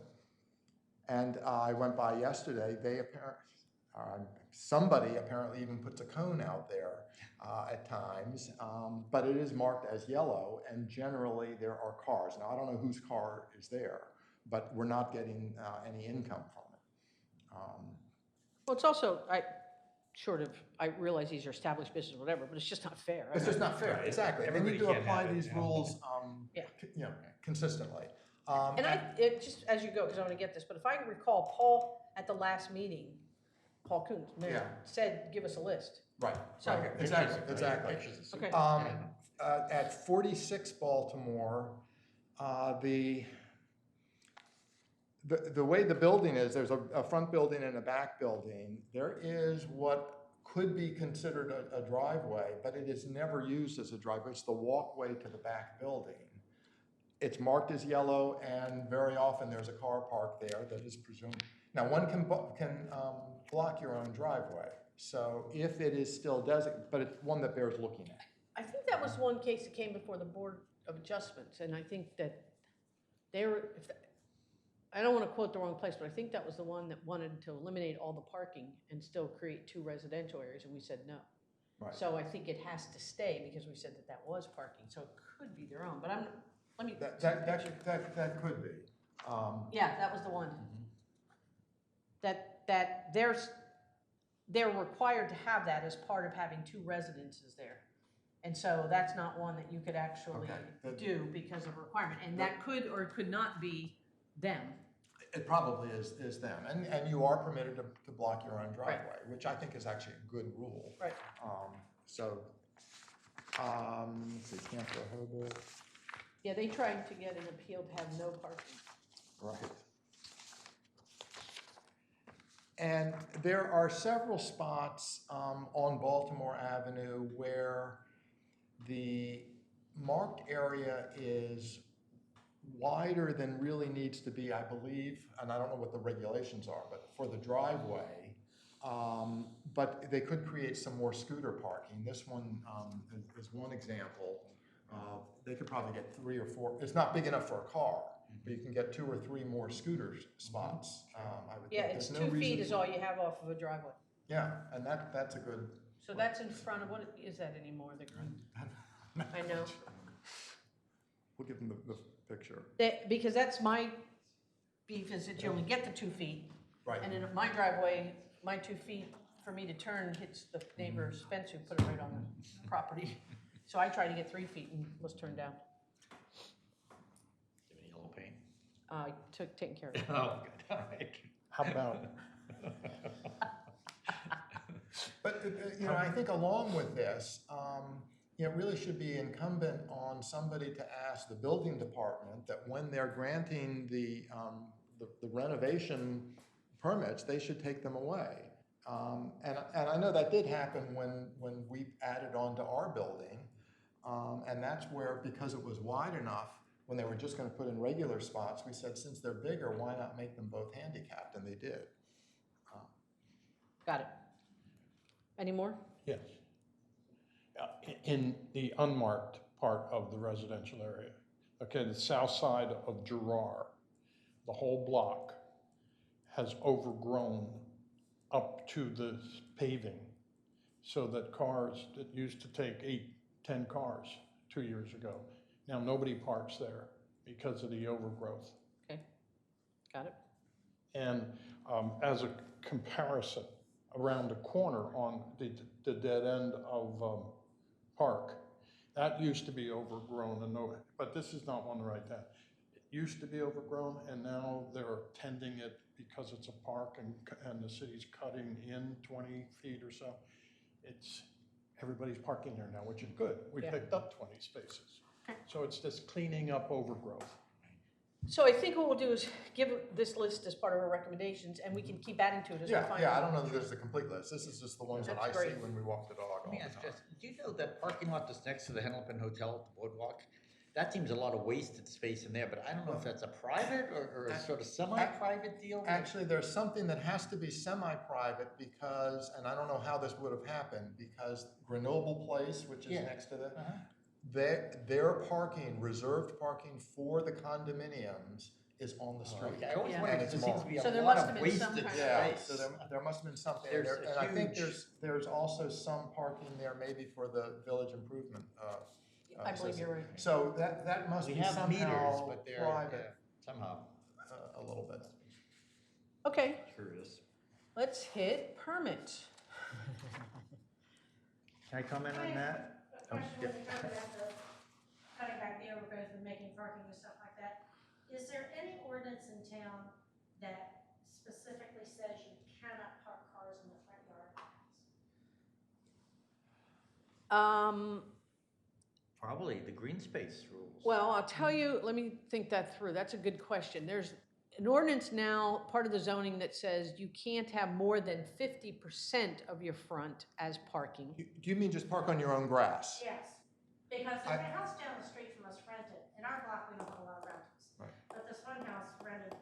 And I went by yesterday, Somebody apparently even puts a cone out there at times, but it is marked as yellow, and generally there are cars. Now, I don't know whose car is there, but we're not getting any income from it. Well, it's also, I realize these are established business, whatever, but it's just not fair. It's just not fair, exactly. And we need to Everybody can't apply have it, these yeah. rules, Yeah. consistently. And it just, as you go, because I want to get this, but if I recall, Paul, at the last meeting, Paul Coons, mayor, Yeah. said, give us a list. Right, So- right, exactly. Okay. At 46 Baltimore, the way the building is, there's a front building and a back building. There is what could be considered a driveway, but it is never used as a driveway. It's the walkway to the back building. It's marked as yellow, and very often there's a car parked there that is presumed. Now, one can block your own driveway. So if it is still designated, but it's one that bears looking at. I think that was one case that came before the Board of Adjustments, and I think that they were, I don't want to quote the wrong place, but I think that was the one that wanted to eliminate all the parking and still create 2 residential areas, and we said no. Right. So I think it has to stay because we said that was parking, so it could be their own, but let me. That could be. Yeah, that was the one. That they're required to have that as part of having 2 residences there. And so that's not one that you could actually do because of requirement, and that could or could not be them. It probably is them, and you are permitted to block your own driveway, which I think is actually a good rule. Right. Let's see, Camp Rehoboth. Yeah, they tried to get an appeal to have no parking. Right. And there are several spots on Baltimore Avenue where the marked area is wider than really needs to be, I believe, and I don't know what the regulations are, but for the driveway, but they could create some more scooter parking. This one is one example. They could probably get 3 or 4, it's not big enough for a car, but you can get 2 or 3 more scooter spots. I would Yeah, think. it's There's no 2 feet reason- is all you have off of a driveway. Yeah, and that's a good. So that's in front of, what is that anymore, the green? I know. We'll give them the picture. Because that's my beef, is that you only get the 2 feet. Right. And in my driveway, my 2 feet for me to turn hits the neighbor's fence who put it right on the property. So I tried to get 3 feet and was turned down. Give me yellow paint. Taken care of it. Oh, good, all right. How about, But, I think along with this, it really should be incumbent on somebody to ask the building department that when they're granting the renovation permits, they should take them away. And I know that did happen when we added on to our building. And that's where, because it was wide enough, when they were just gonna put in regular spots, we said, since they're bigger, why not make them both handicapped? And they did. Got it. Any more? yes. In the unmarked part of the residential area, okay, the south side of Gerard, the whole block has overgrown up to the paving, so that cars that used to take 8-10 cars 2 years ago, now nobody parks there because of the overgrowth. Okay, got it. And as a comparison, around the corner on the dead end of Park, that used to be overgrown, but this is not one right now. It used to be overgrown, and now they're tending it because it's a park, and the city's cutting in 20 feet or so. Everybody's parking there now, which is good. We Yeah. picked up 20 spaces. So it's just cleaning up overgrowth. So I think what we'll do is give this list as part of our recommendations, and we can keep adding to it as we find. Yeah, I don't know that there's a complete list. This is just the ones that I That's see great. when we walk the dog all Let me the ask time. this, do you know that parking lot that's next to the Hennepin Hotel at the Boardwalk? That seems a lot of wasted space in there, but I don't know if that's a private or a sort of semi-private deal? Actually, there's something that has to be semi-private because, and I don't know how this would have happened, because Grenoble Place, which is Yeah. next to the, Uh-huh. their parking, reserved parking for the condominiums is on the street. Okay, I always Yeah. wondered, And 'cause it's there seems to be So a there lot must of have been some wasted kind of- Yeah, space. so there must have been something There's there, a and I think huge- there's also some parking there maybe for the village improvement, I believe you're right. So that must We be have meters, somehow but they're, private, somehow a little bit. Okay, curious. let's hit permit. Can I comment on that? A question with regard to that, cutting back the overgrowth and making parking and stuff like that. Is there any ordinance in town that specifically says you cannot park cars in the front yard of the house? Probably the green space rules. Well, I'll tell you, let me think that through. That's a good question. There's an ordinance now, part of the zoning that says you can't have more than 50% of your front as parking. Do you mean just park on your own grass? Yes, because there's a house down the street from us rented. In our block, we don't have a lot of rentals. Right. But this one house rented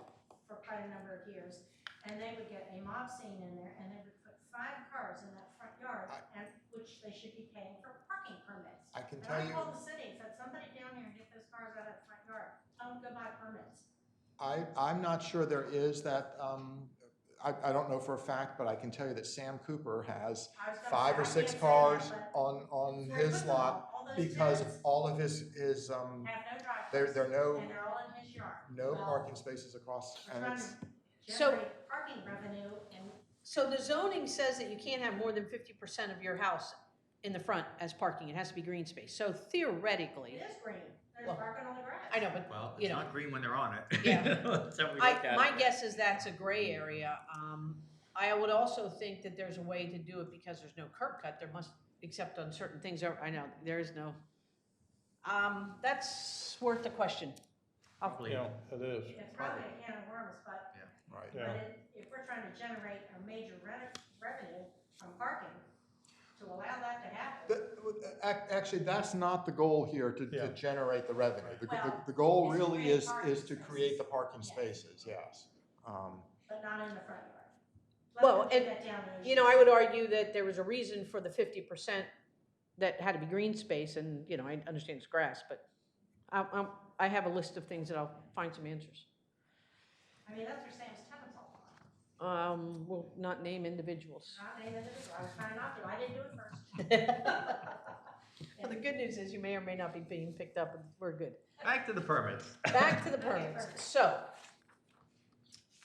for quite a number of years, and they would get a mob scene in there, and they would put 5 cars in that front yard, and which they should be paying for parking permits. I can And tell I you, called the city and said, somebody down here and get those cars out of the front yard. Tell them to go buy permits. I'm not sure there is that, I don't know for a fact, but I can tell you that Sam Cooper has I was gonna 5 or say, I 6 can't say cars that, but on where he his put them lot all those because tenants all of his, have no there driveways, are no, and they're all in his yard. no Well, parking spaces across, we're and trying it's, to So- generate parking revenue, and So the zoning says that you can't have more than 50% of your house in the front as parking. It has to be green space. So theoretically, it is green. There's Well, parking on the grass. I know, but Well, you it's know. not green when they're on it. Yeah. That's how we look at My it. guess is that's a gray area. I would also think that there's a way to do it because there's no curb cut. There must, except on certain things, I know, there is no. That's worth the question. Probably. Yeah, it is. It's probably a can of worms, but, right. Yeah. if we're trying to generate a major revenue from parking, to allow that to happen. Actually, that's not the goal here to Yeah. generate the revenue. Well, The goal it's to really create is parking to create the spaces. parking Yes. spaces, yes. But not in the front yard. Let Well, them take and, that down to you know, I would argue that there was a reason for the 50% that had to be green space, and, you know, I understand it's grass, but I have a list of things that I'll find some answers. I mean, that's where Sam's tenants all are. We'll not name individuals. Not name individual, I was trying not to, I didn't do it first. Well, the good news is you may or may not be being picked up, and we're good. Back to the permits. Back to the Okay, permits. perfect. So,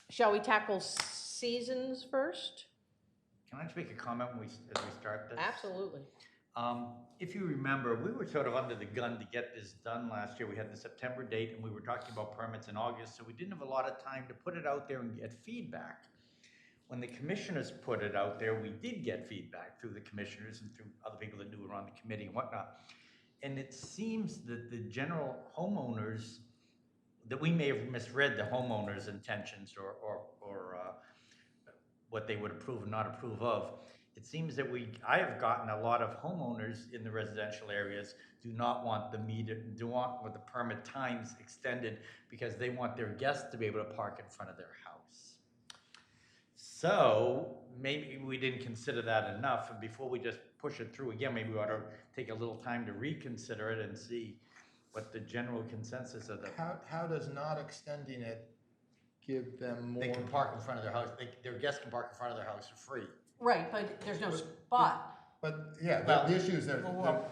shall we tackle seasons first? Can I just make a comment as we start this? Absolutely. If you remember, we were sort of under the gun to get this done last year. We had the September date and we were talking about permits in August, so we didn't have a lot of time to put it out there and get feedback. When the commissioners put it out there, we did get feedback through the commissioners and through other people that knew were on the committee and whatnot. And it seems that the general homeowners, that we may have misread the homeowners' intentions or what they would approve and not approve of. It seems that I have gotten a lot of homeowners in the residential areas do not want the permit times extended because they want their guests to be able to park in front of their house. So maybe we didn't consider that enough, and before we just push it through again, maybe we ought to take a little time to reconsider it and see what the general consensus of the. How does not extending it give them more? They can park in front of their house, their guests can park in front of their house for free. Right, but there's no spot. But, yeah, Well, the issue is that.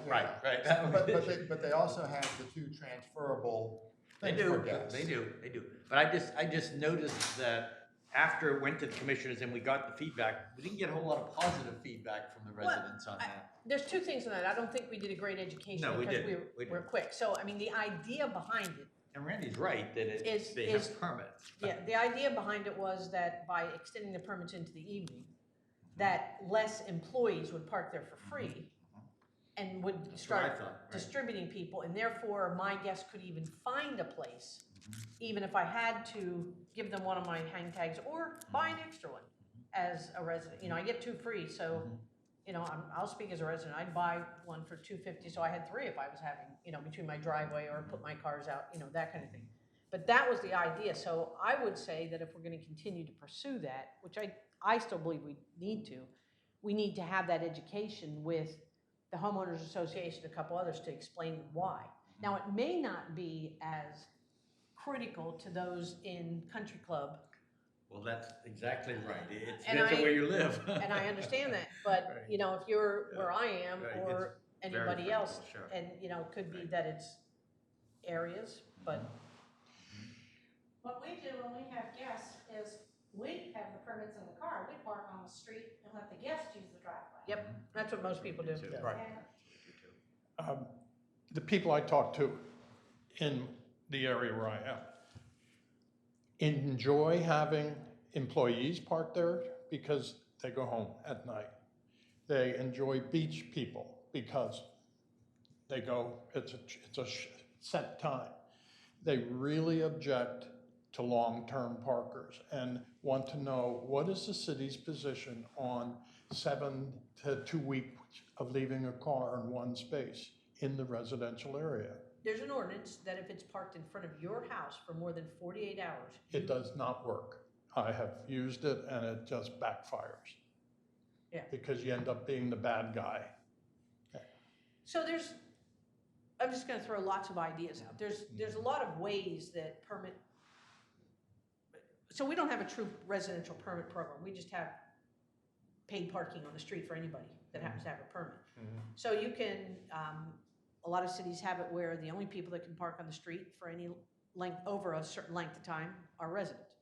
Right. But they also have the 2 transferable They things do, for guests. they do. But I just noticed that after it went to the commissioners and we got the feedback, we didn't get a whole lot of positive feedback from the Well, residents on that. There's 2 things on that. I don't think we did a great education No, we because didn't. We we're didn't. quick. So, I mean, the idea behind it, And Randy's right that Is- they is- have permits. yeah, the idea behind it was that by extending the permits into the evening, that less employees would park there for free and would That's what I start thought, right. distributing people, and therefore my guests could even find a place, even if I had to give them one of my hang tags or buy an extra one as a resident. You know, I get 2 free, so, you know, I'll speak as a resident. I'd buy one for $2.50, so I had 3 if I was having, you know, between my driveway or put my cars out, you know, that kind of thing. But that was the idea, so I would say that if we're gonna continue to pursue that, which I still believe we need to have that education with the homeowners association, a couple others, to explain why. Now, it may not be as critical to those in country club. Well, that's exactly right. It's And depends on I- where you live. And I understand that, but, Right. you know, if you're where I am Right, or Very anybody critical, else, sure. and, you know, it could be Right. that it's areas, but What we do when we have guests is we have the permits in the car, we park on the street and let the guests use the driveway. Yep, that's what most people do. Too. Right. And The people I talk to in the area where I am enjoy having employees park there because they go home at night. They enjoy beach people because they go, it's a set time. They really object to long-term parkers and want to know what is the city's position on 7 to 2 weeks of leaving a car in one space in the residential area. There's an ordinance that if it's parked in front of your house for more than 48 hours. It does not work. I have used it and it just backfires. Yeah. Because you end up being the bad guy. So I'm just gonna throw lots of ideas out. There's a lot of ways that permit, so we don't have a true residential permit program. We just have paid parking on the street for anybody that happens to have a permit. So you can, a lot of cities have it where the only people that can park on the street for any length, over a certain length of time are residents.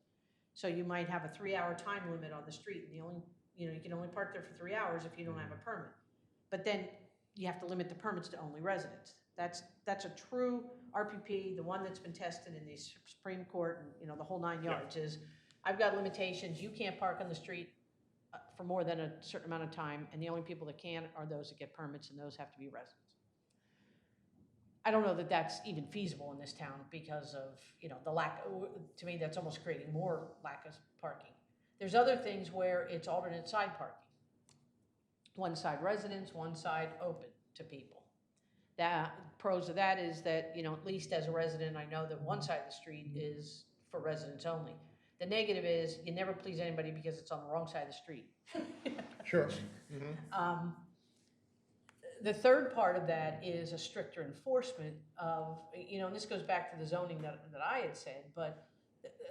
So you might have a 3-hour time limit on the street, and you can only park there for 3 hours if you don't have a permit. But then you have to limit the permits to only residents. That's a true RPP, the one that's been tested in the Supreme Court, and the whole 9 yards is, I've got limitations, you can't park on the street for more than a certain amount of time, and the only people that can are those that get permits, and those have to be residents. I don't know that that's even feasible in this town because of, the lack, to me, that's almost creating more lack of parking. There's other things where it's alternate side parking. One side residents, one side open to people. The pros of that is that, at least as a resident, I know that one side of the street is for residents only. The negative is you never please anybody because it's on the wrong side of the street. Sure. The third part of that is a stricter enforcement of, and this goes back to the zoning that I had said, but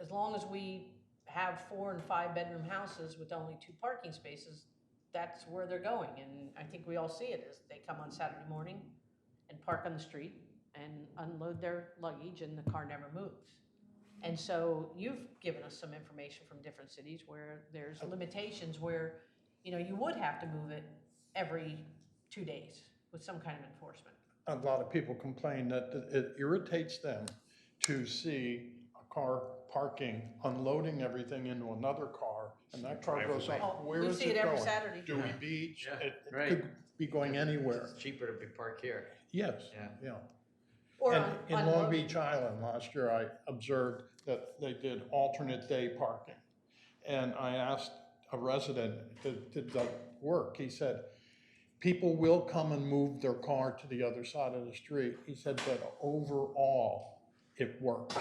as long as we have 4 and 5 bedroom houses with only 2 parking spaces, that's where they're going. And I think we all see it as they come on Saturday morning and park on the street and unload their luggage and the car never moves. And so you've given us some information from different cities where there's limitations where, you would have to move it every 2 days with some kind of enforcement. A lot of people complain that it irritates them to see a car parking, unloading everything into another car, and that car goes Driveway. up. Where We is see it it every going? Saturday. Dewey Beach? Yeah, It right. could be going anywhere. It's cheaper to be parked here. Yes, Yeah. yeah. Or And on in Long unloaded. Beach Island, last year, I observed that they did alternate day parking. And I asked a resident, did that work? He said, people will come and move their car to the other side of the street. He said, but overall, it works.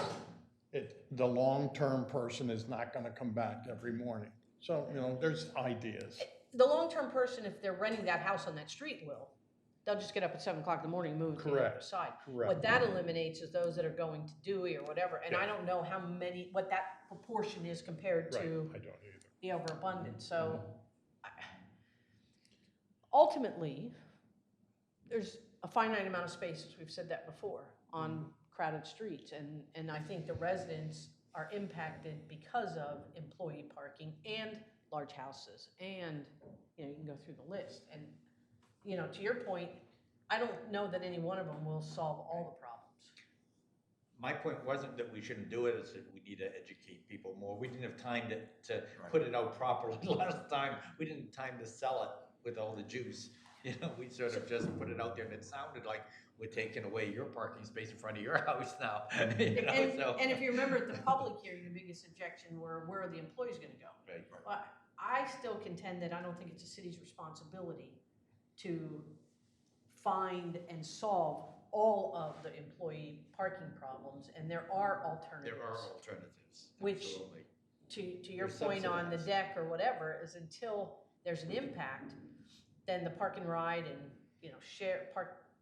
The long-term person is not gonna come back every morning. So, there's ideas. The long-term person, if they're renting that house on that street, will. They'll just get up at 7 o'clock in the morning and move to the other Correct. side. Correct. What that eliminates is those that are going to Dewey or whatever, and I Yeah. don't know what that proportion is compared Right, to I don't either. the overabundance, so. Ultimately, there's a finite amount of spaces, we've said that before, on crowded streets, and I think the residents are impacted because of employee parking and large houses, and, you can go through the list, and, to your point, I don't know that any one of them will solve all the problems. My point wasn't that we shouldn't do it, it's that we need to educate people more. We didn't have time to put it out properly last time. We didn't have time to sell it with all the juice. We sort of just put it out there and it sounded like we're taking away your parking space in front of your house now. And if you remember at the public hearing, the biggest objection were, where are the employees gonna go? Right. Well, I still contend that I don't think it's the city's responsibility to find and solve all of the employee parking problems, and there are alternatives. There are alternatives, Which- absolutely. To your They're point on the subsidized. deck or whatever, is until there's an impact, then the park and ride and,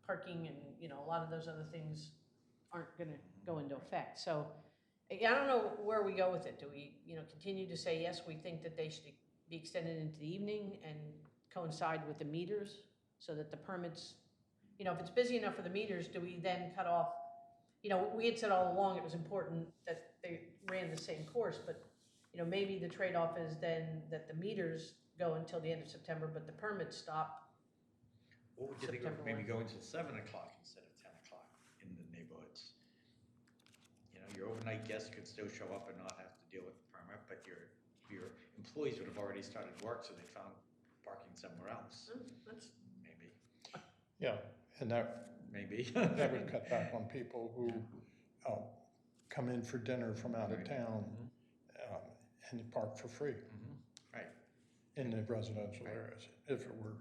parking and, a lot of those other things aren't gonna go into effect. So I don't know where we go with it. Do we, continue to say, yes, we think that they should be extended into the evening and coincide with the meters so that the permits, if it's busy enough for the meters, do we then cut off? We had said all along it was important that they ran the same course, but, maybe the trade-off is then that the meters go until the end of September, but the permits stop. What would you think of September maybe 1. going till 7 o'clock instead of 10 o'clock in the neighborhoods? Your overnight guests could still show up and not have to deal with the permit, but your employees would have already started work, so they found parking somewhere else, That's, maybe. Yeah, and that Maybe. that would cut back on people who come in for dinner from out of Right. town and park for free Right. in the residential areas, if it were.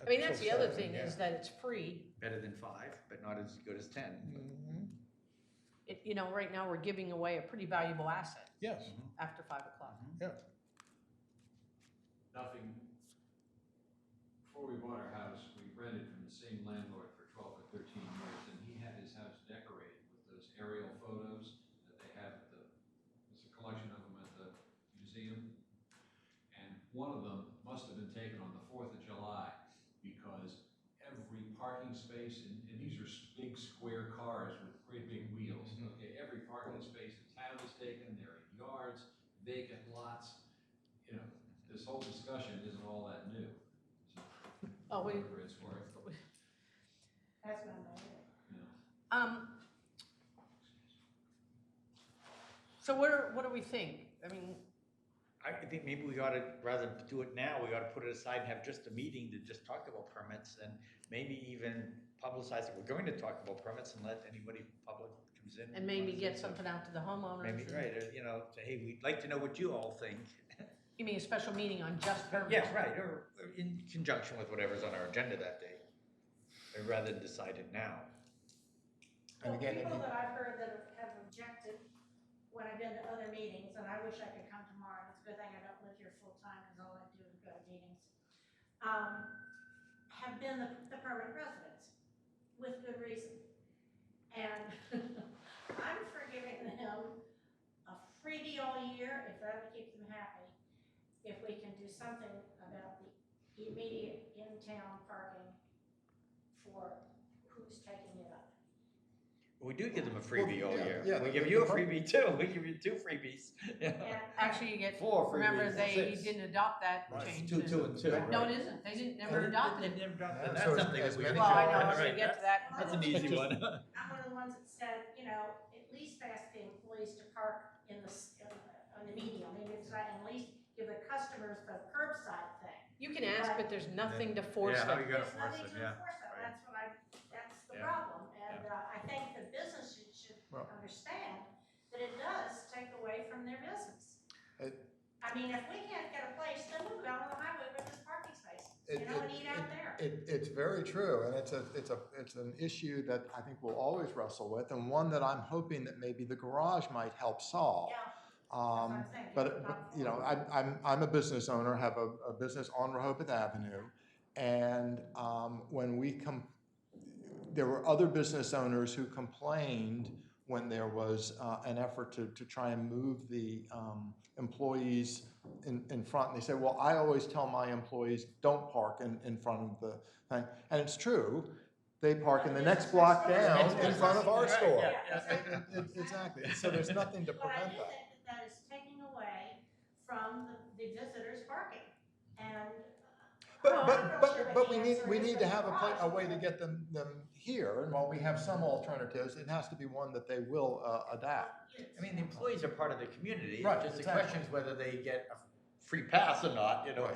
that's the other until thing 7, is that it's free. Better than 5, but not as good as 10. Mhm. Right now we're giving away a pretty valuable asset Yes, after 5 o'clock. Nothing, before we bought our house, we rented from the same landlord for 12 or 13 years, and he had his house decorated with those aerial photos that they have at there's a collection of them at the museum. And one of them must have been taken on the 4th of July, because every parking space, and these are big square cars with great big wheels, okay, every parking space in town is taken, there are yards, vacant lots, this whole discussion isn't all that new. So, Oh, we- whatever it's worth, That's not bad. So what do we think? I think maybe we ought to, rather than do it now, we ought to put it aside and have just a meeting to just talk about permits, and maybe even publicize that we're going to talk about permits and let anybody public comes in. And maybe get something out to the homeowners. Maybe, and- right, say, hey, we'd like to know what you all think. You mean a special meeting on just permits? Yeah, right, or in conjunction with whatever's on our agenda that day, rather than decide it now. And Well, again, people that I've heard that have objected when I've been to other meetings, and I wish I could come tomorrow, it's a good thing I don't live here full-time, because all I do is go to meetings, have been the permanent residents, with good reason. And I'm for giving them a freebie all year, if that would keep them happy, if we can do something about the immediate in-town parking for who's taking it up. We do give them a freebie all yeah, year. yeah, We give the you a per- freebie too. We give you 2 freebies. And Actually, you get, 4 freebies. remember, they 6. didn't adopt that Right. change. 2, 2, and 2. No, right. it isn't. They didn't, never adopted it. They never adopted Yeah, it. so That's as- something as that we. many- Well, I know, Right, as we right. get to that. That's an easy one. I'm one of the ones that said, at least ask the employees to park on the median, maybe it's not, at least give the customers the curbside thing. You can ask, but there's nothing to force Yeah, how them. you gonna There's force nothing them, to yeah. enforce that, right. that's the Yeah. problem, and, I think the business should Well- understand that it does take away from their business. It- I mean, if we can't get a place, then we'll go on the highway where there's parking spaces, and eat out there. It's very true, and it's an issue that I think we'll always wrestle with, and one that I'm hoping that maybe the garage might help solve. Yeah, that's what Um, I'm saying. but I'm a business owner, have a business on Rehoboth Avenue, and when there were other business owners who complained when there was an effort to try and move the employees in front. And they said, well, I always tell my employees, don't park in front of the thing. And it's true. They park in the next block down in front of our store. Yeah. Exactly. So there's nothing to But I prevent do that. think that is taking away from the visitors parking, and. But we need to have a way to get them here, and while we have some alternatives, it has to be one that they will adapt. I mean, the employees are part of the community. Right, Just the exactly. question is whether they get a free pass or not, Right.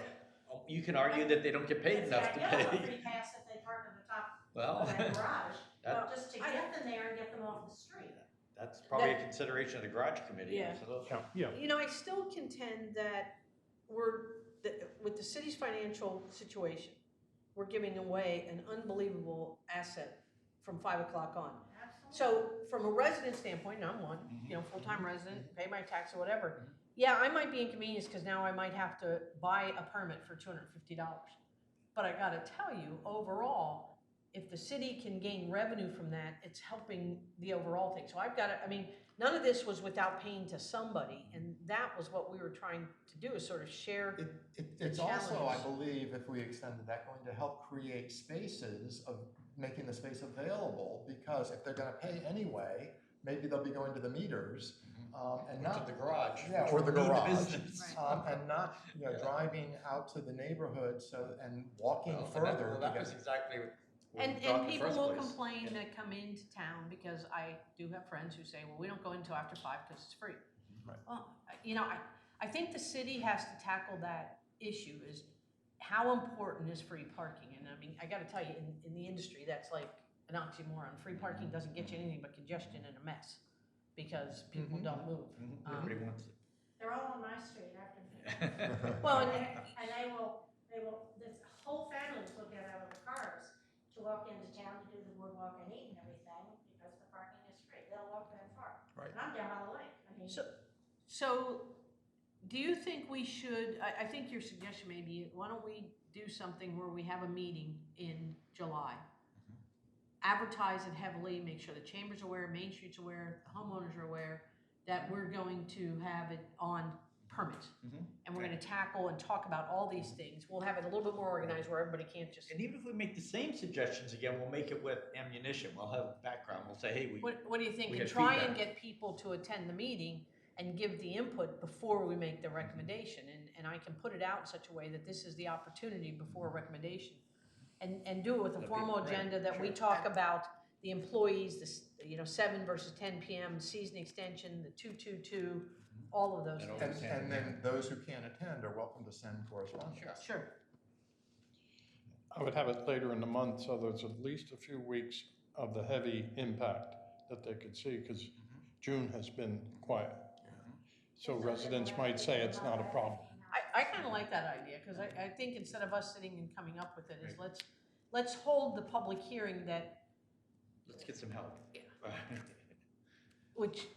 You can argue that they don't get paid enough to It's the idea of a pay. free pass if they park at the top Well, of that garage, that- just to get them there and get them off the street. that's probably a consideration of the garage committee. Yeah. Absolutely. yeah. I still contend that with the city's financial situation, we're giving away an unbelievable asset from 5 o'clock on. Absolutely. So from a resident standpoint, and I'm one, full-time resident, pay my tax or whatever. Yeah, I might be inconvenienced because now I might have to buy a permit for $250. But I gotta tell you, overall, if the city can gain revenue from that, it's helping the overall thing. So none of this was without paying to somebody, and that was what we were trying to do, is sort of share. It's also, I challenge. believe, if we extended that, going to help create spaces of making the space available, because if they're gonna pay anyway, maybe they'll be going to the meters, and Or not. to the garage. Yeah, which or the we need garage, business. and not, driving out to the neighborhood, and walking Well, further. Well, that was exactly what we And thought in the people first will place. complain that come into town, because I do have friends who say, well, we don't go until after 5 because it's free. Right. Well, I think the city has to tackle that issue, is how important is free parking? And I mean, I gotta tell you, in the industry, that's like an oxymoron. Free parking doesn't get you anything but congestion and a mess, because people don't move. Everybody wants it. They're all on my street after me. Well, And they will, this whole families will get out of the cars to walk into town to do the boardwalk and eat and everything, because the parking is free. They'll walk that far. Right. And I'm down by the lake. I mean, So, do you think we should, I think your suggestion may be, why don't we do something where we have a meeting in July? Advertise it heavily, make sure the chamber's aware, Main Street's aware, the homeowners are aware, that we're going to have it on permits. And we're gonna tackle and talk about all these things. We'll have it a little bit more organized where everybody can't just. And even if we make the same suggestions again, we'll make it with ammunition. We'll have background. We'll say, hey, What do you think? we And had try and feedback. get people to attend the meeting and give the input before we make the recommendation. And I can put it out in such a way that this is the opportunity before a recommendation. And do it with a That'd be formal great, agenda that we sure. talk about the employees, this, 7 versus 10 PM, season extension, the 222, all of those And things. And then those who can't attend are welcome to send correspondence. Sure. I would have it later in the month, so there's at least a few weeks of the heavy impact that they could see, because June has been quiet. So residents might say it's not a problem. I kind of like that idea, because I think instead of us sitting and coming up with it, is let's hold the public hearing that, let's get some help. which,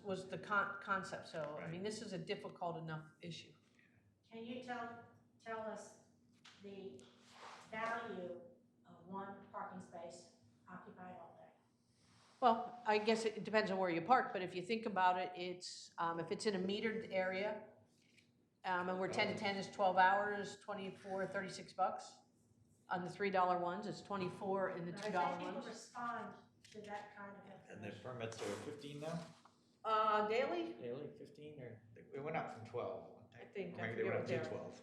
was the concept. So, I mean, this is a difficult enough issue. can you tell us the value of one parking space occupied all day? Well, I guess it depends on where you park, but if you think about it, it's, if it's in a metered area, and where 10 to 10 is 12 hours, 24, $36. On the $3 ones, it's 24 in the $2 But I think people ones. respond to that kind of And the information. permits are 15 now? Daily? Daily, 15, or, it went up from 12. I think, I Maybe they forget went what up they to are. 12.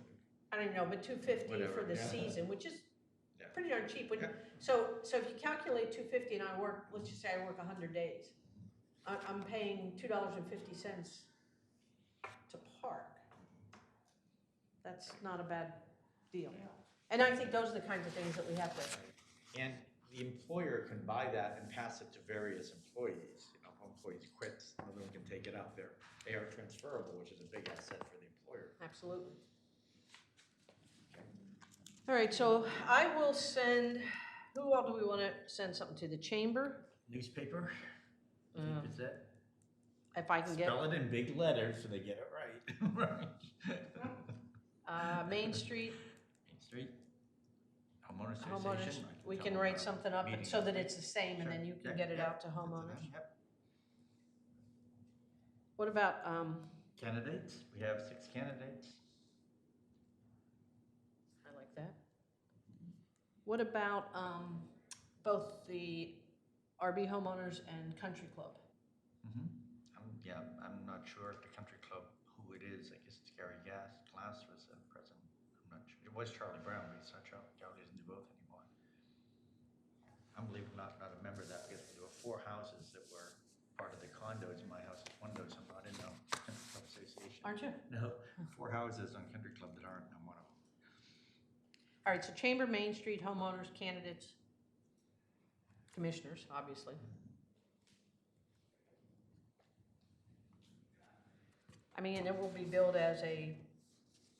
I don't know, but 250 for Whatever, the yeah. season, which is Yeah. pretty darn cheap. Yeah. So if you calculate 250 and I work, let's just say I work 100 days, I'm paying $2.50 to park. That's not a bad deal. And I think those are the kinds of things that we have to. And the employer can buy that and pass it to various employees. If employees quit, another one can take it up there. They are transferable, which is a big asset for the employer. Absolutely. All right, so I will send, who all do we want to send something to? The chamber? Newspaper? Is that? If I can get, Spell it in big letters so they get it right. Main Street, Main Street, homeowner homeowners, association. we tell can them write our something up and meeting so that update. it's the same and Sure. then you can Yeah, get it yeah. out to homeowners. Yep. What about, Candidates, we have 6 candidates. I like that. What about, both the RB homeowners and country club? I'm not sure if the country club, who it is. I guess it's Gary Glass was present. I'm not sure. It was Charlie Brown, but it's not Charlie. Charlie doesn't do both anymore. I'm believing not a member of that because there were 4 houses that were part of the condos. My house is one of those. I'm not in the country club association. Aren't you? No, 4 houses on country club that aren't. I'm one of them. All right, so chamber, Main Street, homeowners, candidates, commissioners, obviously. I mean, and it will be billed as a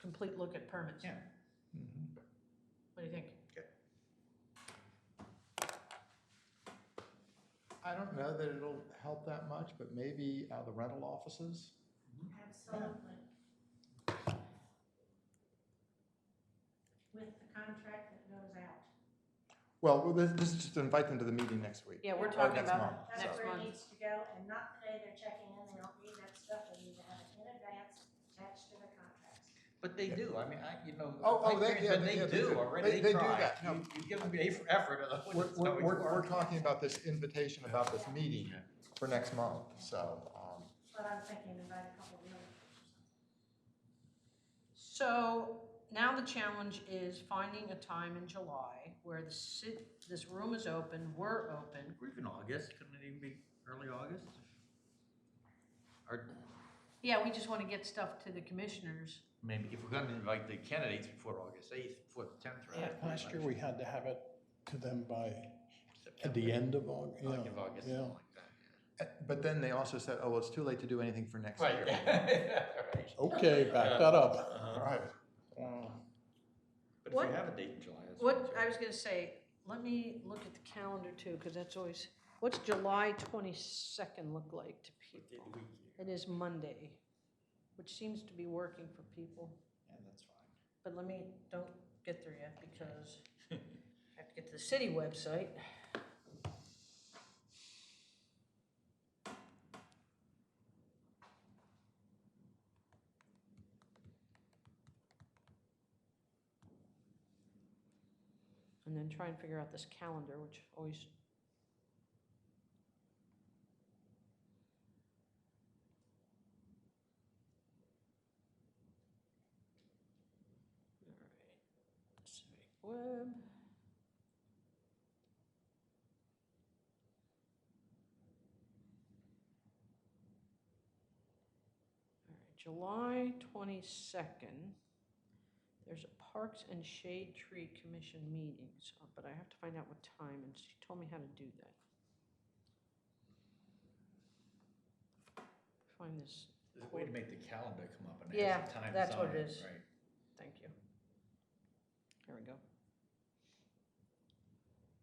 complete look at permits. Yeah. What do you think? I don't know that it'll help that much, but maybe the rental offices. Absolutely. With the contract that goes out. Well, this is just to invite them to the meeting next week. Yeah, we're Or talking next about month, That's next where it month. needs to go, and not the day they're checking in, they don't need that stuff, they need to have it in advance, attached to their contracts. But they do, I mean, they they do. do already, They they do try. that, no. You give them the effort, We're talking about this invitation about this meeting for next month, so, But I'm thinking invite a couple of realtors or something. So now the challenge is finding a time in July where this room is open, we're open. Or even August, couldn't it even be early August? Or Yeah, we just want to get stuff to the commissioners. maybe if we're gonna invite the candidates before August 8th, before the 10th, right? Last year, we had to have it to them by, at September, the end of August, like of August, yeah. something like that, but then they also said, oh, well, it's too late to do anything for next yeah. year. Right. Okay, back that up. Right. But if What- you have a date in July, that's What, fine, I too. was gonna say, let me look at the calendar too, because that's always, what's July 22nd look like to people? It is Monday, which seems to be working for people. Yeah, that's fine. But don't get there yet because I have to get to the city website. And then try and figure out this calendar, which always. All right, civic web. All right, July 22nd. There's a Parks and Shade Tree Commission meeting, but I have to find out what time, and she told me how to do that. Find this. There's a way to make the calendar come up and Yeah, have the times that's what on it is. Right. Thank you. Here we go.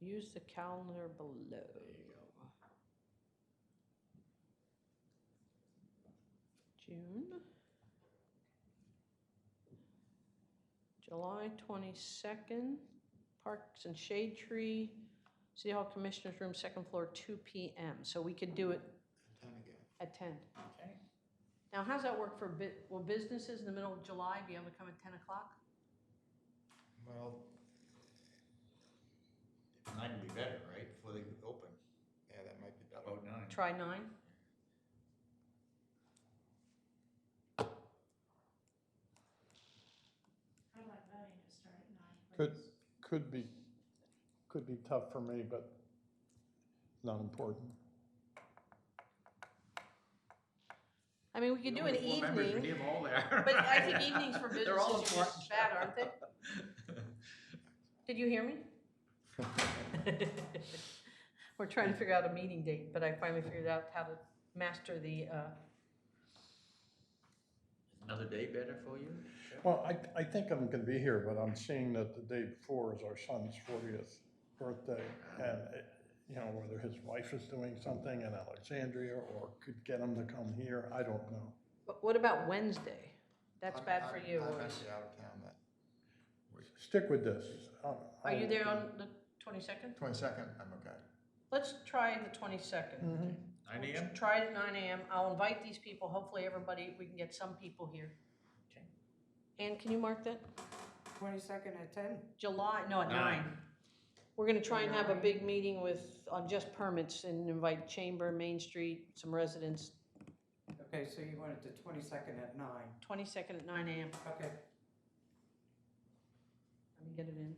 Use the calendar below. There you go. June. July 22nd, Parks and Shade Tree, City Hall Commissioners Room, second floor, 2 p.m. So we could do it at 10. Okay. Now, how's that work for, will businesses in the middle of July be able to come at 10 o'clock? Well, 9 would be better, right, before they open, yeah, that might be better. about 9. Try 9? I like voting to start at 9. Could, please. could be tough for me, but not important. I mean, we could do an Only 4 members, we evening, need them all there. but I think evenings for They're all businesses are just important. bad, aren't they? Did you hear me? We're trying to figure out a meeting date, but I finally figured out how to master the, Another day better for you? Well, I think I'm gonna be here, but I'm seeing that the day before is our son's 40th birthday, and, whether his wife is doing something in Alexandria or could get him to come here, I don't know. but what about Wednesday? That's bad for you. I'm or- actually out of town that Stick with this. Are you there on the 22nd? 22nd, I'm okay. Let's try the 22nd. Mhm. 9 a.m.? Try it at 9 a.m. I'll invite these people, hopefully everybody, we can get some people here. Okay. Ann, can you mark that? 22nd at 10? July, no, at 9. 9. We're gonna try and have a big meeting on just permits and invite Chamber, Main Street, some residents, Okay, so you want it the 22nd at 9. 22nd at 9 a.m. Okay. Let me get it in.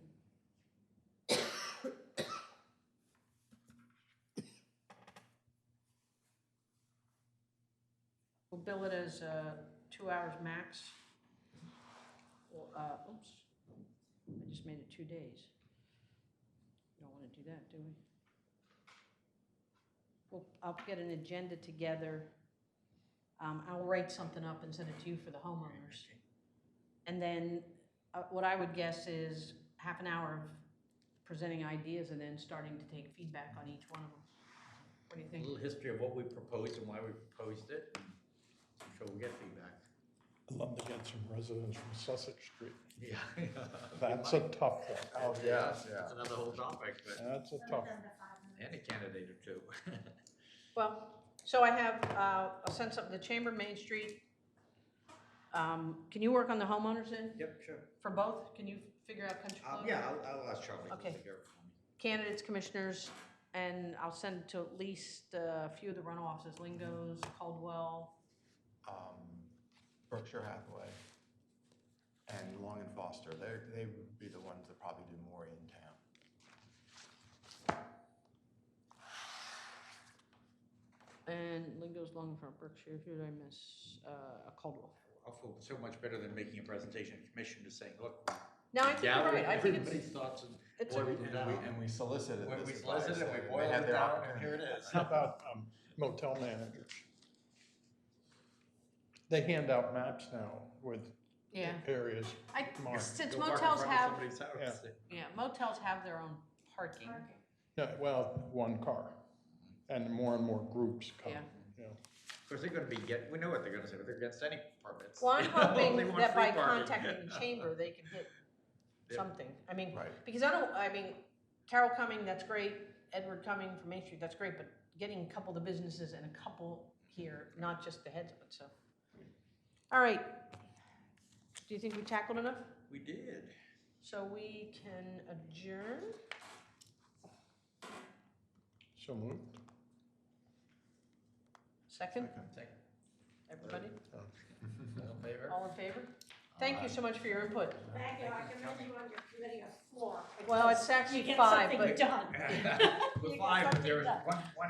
We'll bill it as 2 hours max. Well, oops, I just made it 2 days. Don't want to do that, do we? Well, I'll get an agenda together. I'll write something up and send it to you for the homeowners. And then what I would guess is half an hour of presenting ideas and then starting to take feedback on each one of them. What do you A think? little history of what we proposed and why we proposed it. I'm sure we'll get feedback. I'd love to get some residents from Sussex Street. Yeah. That's a tough one. Oh, yeah, yeah. That's another whole topic, but, That's a Limit tough. them to 5 minutes. and a candidate or two. Well, so I have, I'll send something to Chamber, Main Street. Can you work on the homeowners in Yep, sure. for both? Can you figure out country club? Yeah, I'll ask Charlie to Okay. figure it for me. Candidates, commissioners, and I'll send to at least a few of the runoff offices, Lingo's, Caldwell. Berkshire Hathaway and Long and Foster, they would be the ones that probably do more in town. And Lingo's, Longfront, Berkshire, who did I miss? Caldwell. I'll feel so much better than making a presentation to commission to saying, look, No, I think you're gathered right. I think everybody's it's, thoughts and it's boiled a, it down. And we solicited When we this advice, solicited it, we so boiled they had it their down, and opportunity. here it is. How about motel managers? They hand out maps now with yeah. areas marked. Since Go park in motels front of have, somebody's house. yeah, motels have their own parking. Parking. Yeah, well, one car, and more groups come, Yeah. you know. Of course, they're gonna be we know what they're gonna say, but they're against any permits. Well, I'm They hoping want that by free parking. contacting the chamber, they can hit Yeah. something. I mean, Right. because Carol Cumming, that's great, Edward Cumming from Main Street, that's great, but getting a couple of the businesses and a couple here, not just the heads of it, so. All right. Do you think we tackled enough? We did. So we can adjourn? So moved. Second, Second. everybody? All in favor? All in favor? Thank you so much for your input. Thank you, I commend you on your committee of 4. Well, it's because actually you get 5, something but done. With You get five, but there something was done. one